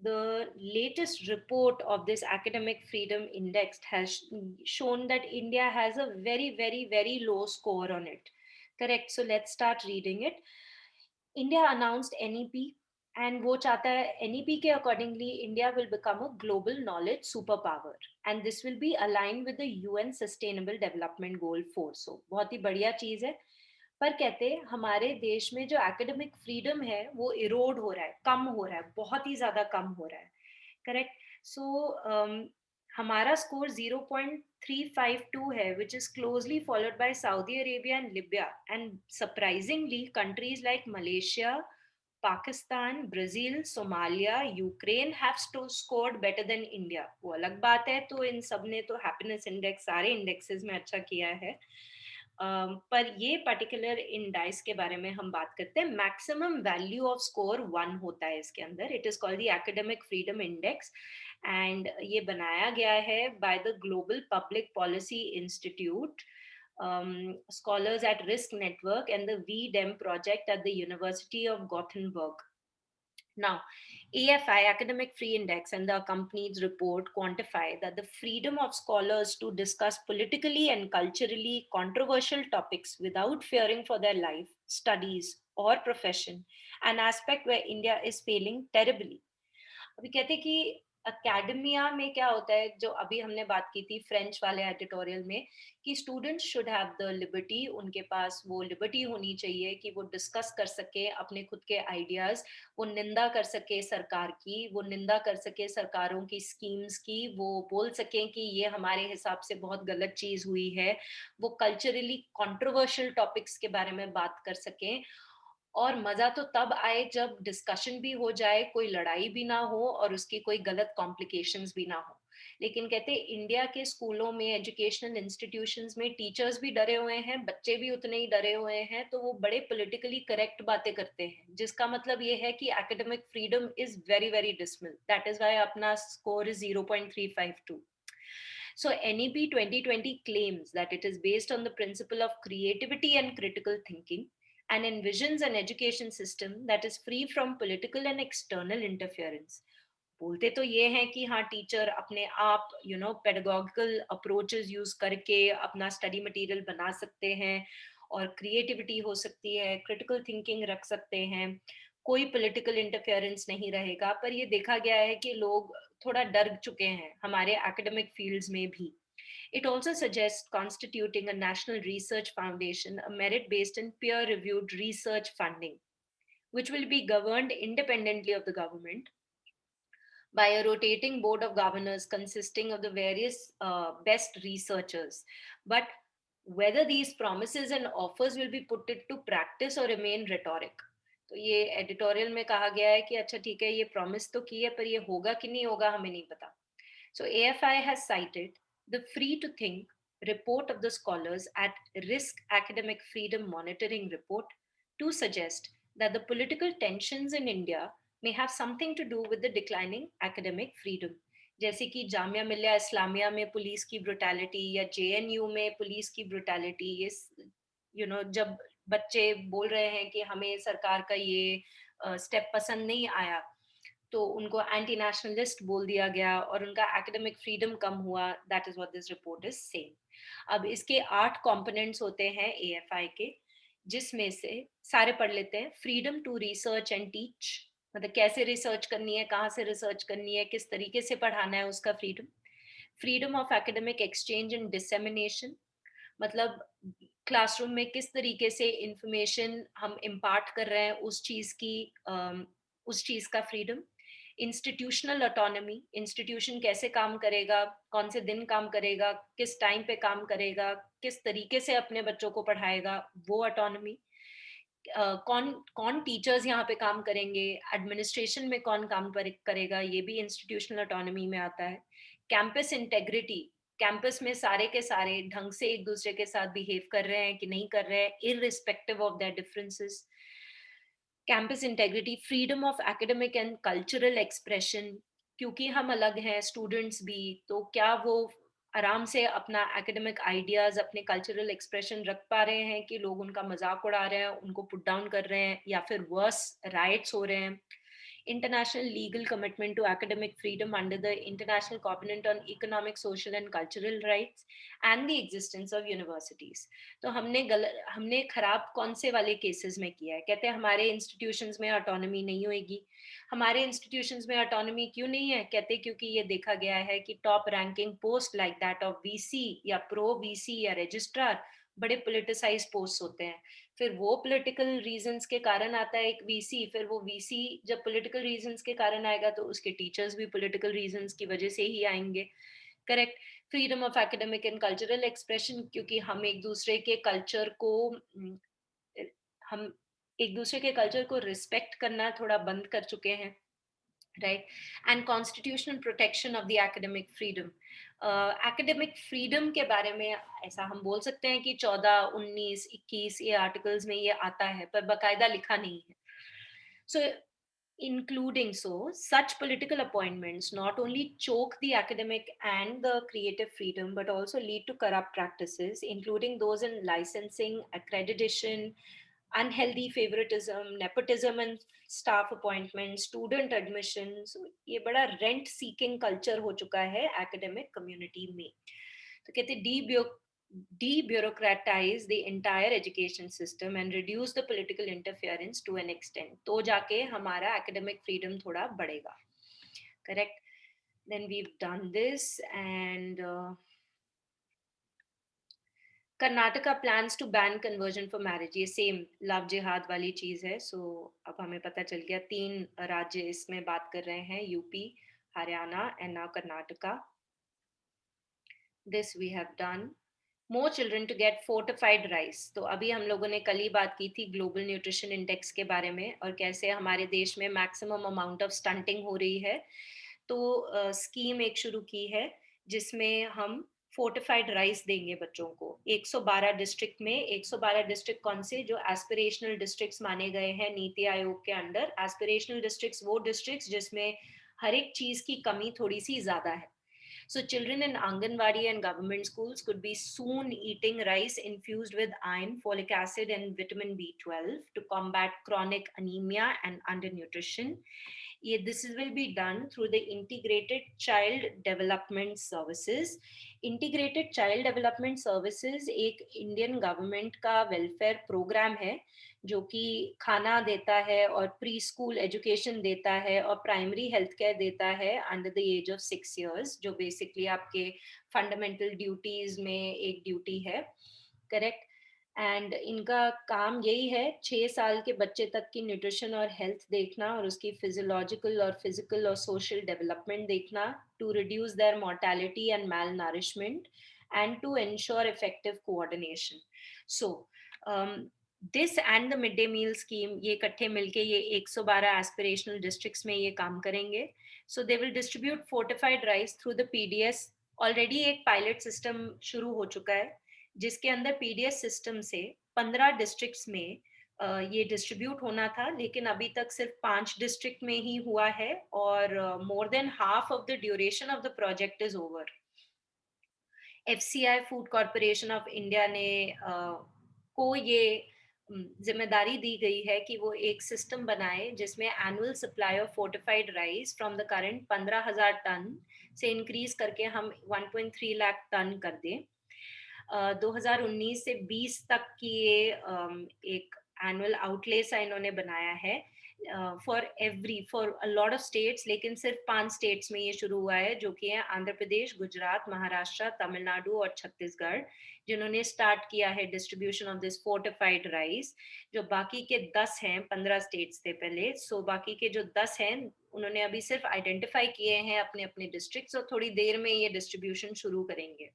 the latest report of this academic freedom index has shown that India has a very very very low score on it. Correct. So let's start reading it. India announced NEP and वो चाहता है NEP के accordingly India will become a global knowledge superpower and this will be aligned with the UN Sustainable Development Goal 4. So बहुत ही बढ़िया चीज है, पर कहते हैं हमारे देश में जो एकेडमिक फ्रीडम है वो इरोड हो रहा है, कम हो रहा है, बहुत ही ज्यादा कम हो रहा है। करेक्ट। सो हमारा स्कोर 0.352 है, which is closely followed by Saudi Arabia and Libya. And surprisingly, countries like Malaysia, Pakistan, Brazil, Somalia, Ukraine have scored better than India. वो अलग बात है, तो इन सब ने तो हैप्पीनेस इंडेक्स सारे इंडेक्सेस में अच्छा किया है। पर ये पर्टिकुलर इंडाइस के बारे में हम बात करते हैं। मैक्सिमम वैल्यू ऑफ स्कोर 1 होता है इसके अंदर। It is called the academic freedom index, and ये बनाया गया है by the global public policy institute, scholars at Risk Network, and the VDEM project at the University of Gothenburg. Now, AFI, Academic Free Index, and the accompanied report quantify that the freedom of scholars to discuss politically and culturally controversial topics without fearing for their life, studies, or profession, an aspect where India is failing terribly. अभी कहते हैं कि एकेडमिया में क्या होता है, जो अभी हमने बात की थी फ्रेंच वाले एडिटोरियल में, कि students should have the liberty, उनके पास वो लिबर्टी होनी चाहिए कि वो डिस्कस कर सके अपने खुद के आइडियाज, वो निंदा कर सके सरकार की, वो निंदा कर सके सरकारों की स्कीम्स की, वो बोल सकें कि ये हमारे हिसाब से बहुत गलत चीज हुई है, वो कल्चरली कंट्रोवर्शियल टॉपिक्स के बारे में बात कर सकें। और मजा तो तब आए जब डिस्कशन भी हो जाए, कोई लड़ाई भी ना हो और उसकी कोई गलत कॉम्प्लिकेशंस भी ना हो। लेकिन कहते हैं इंडिया के स्कूलों में, एजुकेशनल इंस्टीट्यूशंस में टीचर्स भी डरे हुए हैं, बच्चे भी उतने ही डरे हुए हैं, तो वो बड़े पॉलिटिकली करेक्ट बातें करते हैं, जिसका मतलब ये है कि academic freedom is very very decimal. That is why अपना score is 0.352. So NEP 2020 claims that it is based on the principle of creativity and critical thinking, and envisions an education system that is free from political and external interference. बोलते तो ये हैं कि हाँ, टीचर अपने आप पेडागोगिकल अप्रोचेस यूज करके अपना स्टडी मटेरियल बना सकते हैं, और क्रिएटिविटी हो सकती है, क्रिटिकल थिंकिंग रख सकते हैं, कोई पॉलिटिकल इंटरफेरेंस नहीं रहेगा। पर ये देखा गया है कि लोग थोड़ा डर चुके हैं हमारे एकेडमिक फील्ड्स में भी। It also suggests constituting a national research foundation, a merit based and peer reviewed research funding, which will be governed independently of the government by a rotating board of governors consisting of the various best researchers. But whether these promises and offers will be put into practice or remain rhetoric. तो ये एडिटोरियल में कहा गया है कि अच्छा ठीक है, ये प्रॉमिस तो की है, पर ये होगा कि नहीं होगा हमें नहीं पता। So AFI has cited the Free to Think report of the scholars at Risk Academic Freedom Monitoring report to suggest that the political tensions in India may have something to do with the declining academic freedom. जैसे कि जामिया मिलिया इस्लामिया में पुलिस की ब्रुटैलिटी, या जेएनयू में पुलिस की ब्रुटैलिटी, ये जब बच्चे बोल रहे हैं कि हमें सरकार का ये स्टेप पसंद नहीं आया, तो उनको एंटी नेशनलिस्ट बोल दिया गया और उनका एकेडमिक फ्रीडम कम हुआ। That is what this report is saying. अब इसके 8 कंपोनेंट्स होते हैं एएफआई के, जिसमें से सारे पढ़ लेते हैं। Freedom to research and teach, मतलब कैसे रिसर्च करनी है, कहाँ से रिसर्च करनी है, किस तरीके से पढ़ाना है, उसका freedom. Freedom of academic exchange and dissemination, मतलब क्लासरूम में किस तरीके से इंफॉर्मेशन हम इम्पार्ट कर रहे हैं, उस चीज का फ्रीडम। इंस्टीट्यूशनल ऑटोनॉमी, इंस्टीट्यूशन कैसे काम करेगा, कौन से दिन काम करेगा, किस टाइम पे काम करेगा, किस तरीके से अपने बच्चों को पढ़ाएगा, वो ऑटोनॉमी। कौन कौन टीचर्स यहाँ पे काम करेंगे, एडमिनिस्ट्रेशन में कौन काम करेगा, ये भी इंस्टीट्यूशनल ऑटोनॉमी में आता है। कैंपस इंटेग्रिटी, कैंपस में सारे के सारे ढंग से एक दूसरे के साथ बिहेव कर रहे हैं कि नहीं कर रहे हैं, irrespective of their differences. Campus integrity, freedom of academic and cultural expression, क्योंकि हम अलग हैं स्टूडेंट्स भी, तो क्या वो आराम से अपना एकेडमिक आइडियाज, अपने कल्चरल एक्सप्रेशन रख पा रहे हैं कि लोग उनका मजाक उड़ा रहे हैं, उनको पुट डाउन कर रहे हैं, या फिर वर्स राइट्स हो रहे हैं। International legal commitment to academic freedom under the International Covenant on Economic, Social and Cultural Rights, and the existence of universities. तो हमने खराब कौन से वाले केसेस में किया है? कहते हैं हमारे इंस्टीट्यूशंस में ऑटोनॉमी नहीं होगी। हमारे इंस्टीट्यूशंस में ऑटोनॉमी क्यों नहीं है? कहते क्योंकि ये देखा गया है कि top ranking post like that of VC या प्रो वीसी या रजिस्ट्रार बड़े पोलिटिसाइज पोस्ट होते हैं। फिर वो पॉलिटिकल रीजंस के कारण आता है एक वीसी, फिर वो वीसी जब पॉलिटिकल रीजंस के कारण आएगा तो उसके टीचर्स भी पॉलिटिकल रीजंस की वजह से ही आएंगे। Correct. Freedom of academic and cultural expression, क्योंकि हम एक दूसरे के कल्चर को हम एक दूसरे के कल्चर को रिस्पेक्ट करना थोड़ा बंद कर चुके हैं, right. And constitutional protection of the academic freedom. Academic freedom के बारे में ऐसा हम बोल सकते हैं कि 14, 19, 21 ये आर्टिकल्स में ये आता है, पर बकायदा लिखा नहीं है। सो including such political appointments not only choke the academic and the creative freedom but also lead to corrupt practices, including those in licensing, accreditation, unhealthy favoritism, nepotism and staff appointments, student admission. So ये बड़ा rent seeking culture हो चुका है academic community में। तो कहते debureaucratize the entire education system and reduce the political interference to an extent, तो जाके हमारा academic freedom थोड़ा बढ़ेगा, correct। Then we've done this, and Karnataka plans to ban conversion for marriage, ये सेम लव जिहाद वाली चीज है। सो अब हमें पता चल गया 3 राज्य इसमें बात कर रहे हैं, UP, Haryana and now Karnataka. This we have done. More children to get fortified rice, तो अभी हम लोगों ने कल ही बात की थी ग्लोबल न्यूट्रिशन इंडेक्स के बारे में और कैसे हमारे देश में मैक्सिमम अमाउंट ऑफ स्टंटिंग हो रही है। तो स्कीम एक शुरू की है जिसमें हम फोर्टिफाइड राइस देंगे बच्चों को 112 डिस्ट्रिक्ट में। 112 डिस्ट्रिक्ट कौन से? जो एस्पिरेशनल डिस्ट्रिक्ट्स माने गए हैं नीति आयोग के अंडर। एस्पिरेशनल डिस्ट्रिक्ट्स वो डिस्ट्रिक्ट्स जिसमें हर एक चीज की कमी थोड़ी सी ज्यादा है। So children in Anganwadi and government schools could be soon eating rice infused with iron, folic acid and vitamin B12 to combat chronic anemia and undernutrition. This will be done through the Integrated Child Development Services. Integrated Child Development Services एक इंडियन गवर्नमेंट का वेलफेयर प्रोग्राम है जो कि खाना देता है और प्री स्कूल एजुकेशन देता है और प्राइमरी हेल्थ केयर देता है under the age of 6 years, जो बेसिकली आपके फंडामेंटल ड्यूटीज में एक ड्यूटी है, करेक्ट। एंड इनका काम यही है 6 साल के बच्चे तक की न्यूट्रिशन और हेल्थ देखना और उसकी फिजियोलॉजिकल और फिजिकल और सोशल डेवलपमेंट देखना, to reduce their mortality and malnourishment and to ensure effective coordination. So this and the mid day meal scheme, ये इकट्ठे मिलके ये 112 एस्पिरेशनल डिस्ट्रिक्ट्स में ये काम करेंगे। So they will distribute fortified rice through the PDS. Already एक पायलट सिस्टम शुरू हो चुका है जिसके अंदर पीडीएस सिस्टम से 15 डिस्ट्रिक्ट्स में ये डिस्ट्रीब्यूट होना था, लेकिन अभी तक सिर्फ 5 डिस्ट्रिक्ट में ही हुआ है और more than half of the duration of the project is over. FCI food corporation of India ने को ये जिम्मेदारी दी गई है कि वो एक सिस्टम बनाए जिसमें annual supply of fortified rice from the current 15,000 ton से इंक्रीज करके हम 1.3 लाख टन कर दें। 2019 से 20 तक की ये एक एनुअल आउटले सा इन्होंने बनाया है for a lot of states, लेकिन सिर्फ 5 स्टेट्स में ये शुरू हुआ है जो कि है आंध्र प्रदेश, गुजरात, महाराष्ट्र, तमिलनाडु और छत्तीसगढ़, जिन्होंने स्टार्ट किया है distribution of this fortified rice. जो बाकी के 10 हैं, 15 स्टेट्स थे पहले, सो बाकी के जो 10 हैं उन्होंने अभी सिर्फ आइडेंटिफाई किए हैं अपने अपने डिस्ट्रिक्ट्स और थोड़ी देर में ये डिस्ट्रीब्यूशन शुरू करेंगे।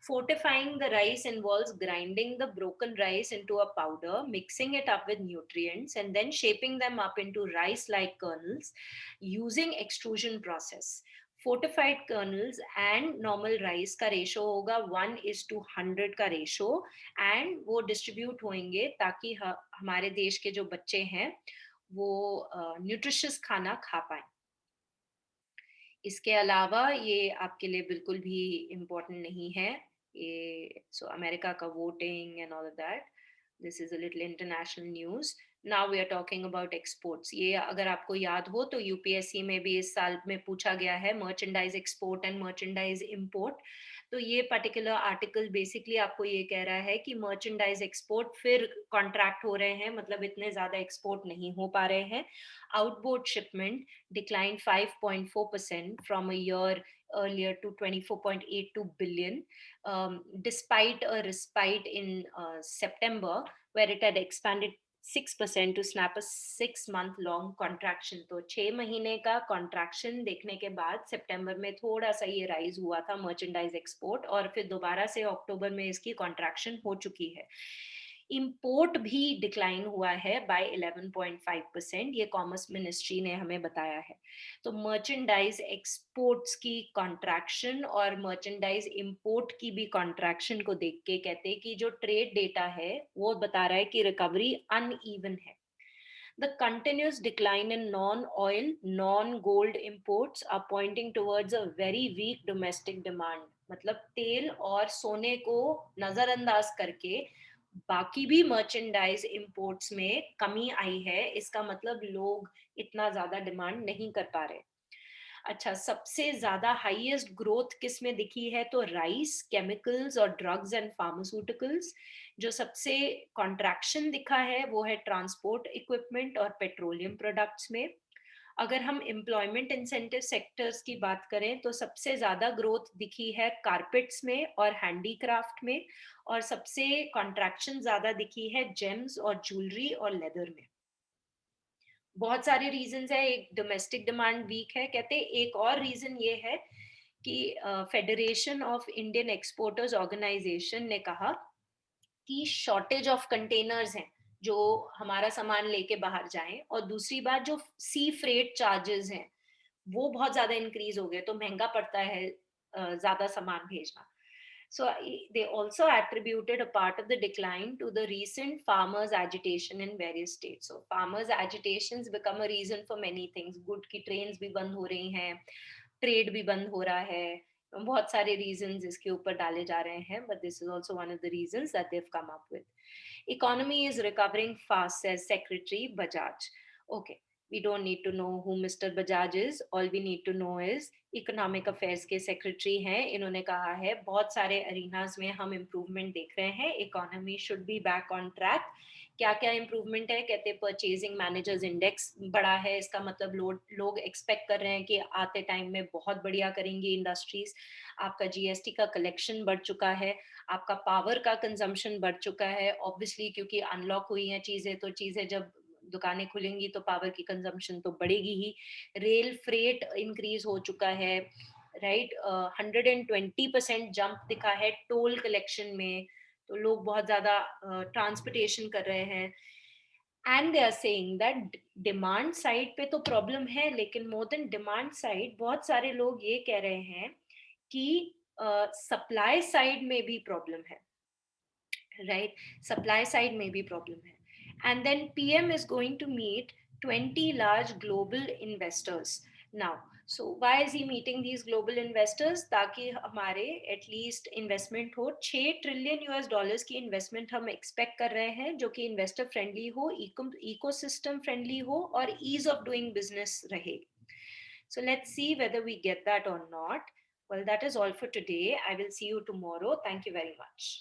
Fortifying the rice involves grinding the broken rice into a powder, mixing it up with nutrients, and then shaping them up into rice-like kernels using extrusion process. Fortified kernels and normal rice का रेशो होगा 1:100 का रेशो, एंड वो डिस्ट्रीब्यूट होंगे ताकि हमारे देश के जो बच्चे हैं वो न्यूट्रिशियस खाना खा पाए। इसके अलावा ये आपके लिए बिल्कुल भी इम्पोर्टेंट नहीं है ये, सो अमेरिका का voting and all that, this is a little international news. Now we are talking about exports. ये अगर आपको याद हो तो यूपीएससी में भी इस साल में पूछा गया है merchandise export and merchandise import. तो ये पर्टिकुलर आर्टिकल बेसिकली आपको ये कह रहा है कि मर्चेंडाइज एक्सपोर्ट फिर कॉन्ट्रैक्ट हो रहे हैं, मतलब इतने ज्यादा एक्सपोर्ट नहीं हो पा रहे हैं। Outboard shipment declined 5.4% from a year earlier to 24.82 billion, despite a respite in September, where it had expanded 6% to snap a 6 month long contraction. तो 6 महीने का contraction देखने के बाद सितंबर में थोड़ा सा ये राइज हुआ था मर्चेंडाइज एक्सपोर्ट, और फिर दोबारा से अक्टूबर में इसकी contraction हो चुकी है. इंपोर्ट भी डिक्लाइन हुआ है बाय 11.5%, ये कॉमर्स मिनिस्ट्री ने हमें बताया है. तो मर्चेंडाइज एक्सपोर्ट्स की कॉन्ट्रैक्शन और मर्चेंडाइज इंपोर्ट की भी कॉन्ट्रैक्शन को देख के कहते हैं कि जो ट्रेड डेटा है वो बता रहा है कि रिकवरी अनइवन है. The continuous decline in non-oil, non-gold imports are pointing towards a very weak domestic demand. मतलब तेल और सोने को नजरअंदाज करके बाकी भी मर्चेंडाइज इंपोर्ट्स में कमी आई है. इसका मतलब लोग इतना ज्यादा डिमांड नहीं कर पा रहे. अच्छा, सबसे ज्यादा हाईएस्ट ग्रोथ किस में दिखी है? तो राइस, केमिकल्स और ड्रग्स एंड फार्मास्यूटिकल्स. जो सबसे कॉन्ट्रैक्शन दिखा है वो है ट्रांसपोर्ट इक्विपमेंट और पेट्रोलियम प्रोडक्ट्स में. अगर हम एम्प्लॉयमेंट इंसेंटिव सेक्टर्स की बात करें तो सबसे ज्यादा ग्रोथ दिखी है कारपेट्स में और हैंडीक्राफ्ट में, और सबसे कॉन्ट्रैक्शन ज्यादा दिखी है जेम्स और ज्वेलरी और लेदर में. बहुत सारे रीजंस है. एक डोमेस्टिक डिमांड वीक है कहते. एक और रीजन ये है कि Federation of Indian Exporters Organisation ने कहा कि शॉर्टेज ऑफ कंटेनर्स हैं जो हमारा सामान लेके बाहर जाएं, और दूसरी बात जो सी फ्रेट चार्जेस हैं वो बहुत ज्यादा इंक्रीज हो गए, तो महंगा पड़ता है ज्यादा सामान भेजना. So they also attributed a part of the decline to the recent farmers agitation in various states. So farmers agitations become a reason for many things. Good की trains भी बंद हो रही हैं, trade भी बंद हो रहा है, बहुत सारे reasons इसके ऊपर डाले जा रहे हैं, but this is also one of the reasons that they've come up with. Economy is recovering fast, says Secretary Bajaj. Okay, we don't need to know who Mr. Bajaj is. All we need to know is economic affairs के सेक्रेटरी हैं. इन्होंने कहा है बहुत सारे अरीनाज में हम इम्प्रूवमेंट देख रहे हैं. Economy should be back on track. क्या क्या इम्प्रूवमेंट है? कहते परचेजिंग मैनेजर्स इंडेक्स बढ़ा है. इसका मतलब लोग एक्सपेक्ट कर रहे हैं कि आते टाइम में बहुत बढ़िया करेंगी इंडस्ट्रीज. आपका जीएसटी का कलेक्शन बढ़ चुका है. आपका पावर का कंजम्पशन बढ़ चुका है, ऑब्वियसली क्योंकि अनलॉक हुई हैं चीजें, तो चीजें जब दुकानें खुलेंगी तो पावर की कंजम्पशन तो बढ़ेगी ही. रेल फ्रेट इंक्रीज हो चुका है, राइट. 120% जंप दिखा है टोल कलेक्शन में, तो लोग बहुत ज्यादा ट्रांसपोर्टेशन कर रहे हैं. And they are saying that demand side पे तो प्रॉब्लम है, लेकिन मोर देन डिमांड साइड बहुत सारे लोग ये कह रहे हैं कि सप्लाई साइड में भी प्रॉब्लम है, राइट. सप्लाई साइड में भी प्रॉब्लम है. And then PM is going to meet 20 large global investors now. So why is he meeting these global investors? ताकि हमारे एटलीस्ट इन्वेस्टमेंट हो. 6 ट्रिलियन यूएस डॉलर्स की इन्वेस्टमेंट हम एक्सपेक्ट कर रहे हैं, जो कि इन्वेस्टर फ्रेंडली हो, इकोसिस्टम फ्रेंडली हो और ईज ऑफ डूइंग बिजनेस रहे. So let's see whether we get that or not. Well, that is all for today. I will see you tomorrow. Thank you very much.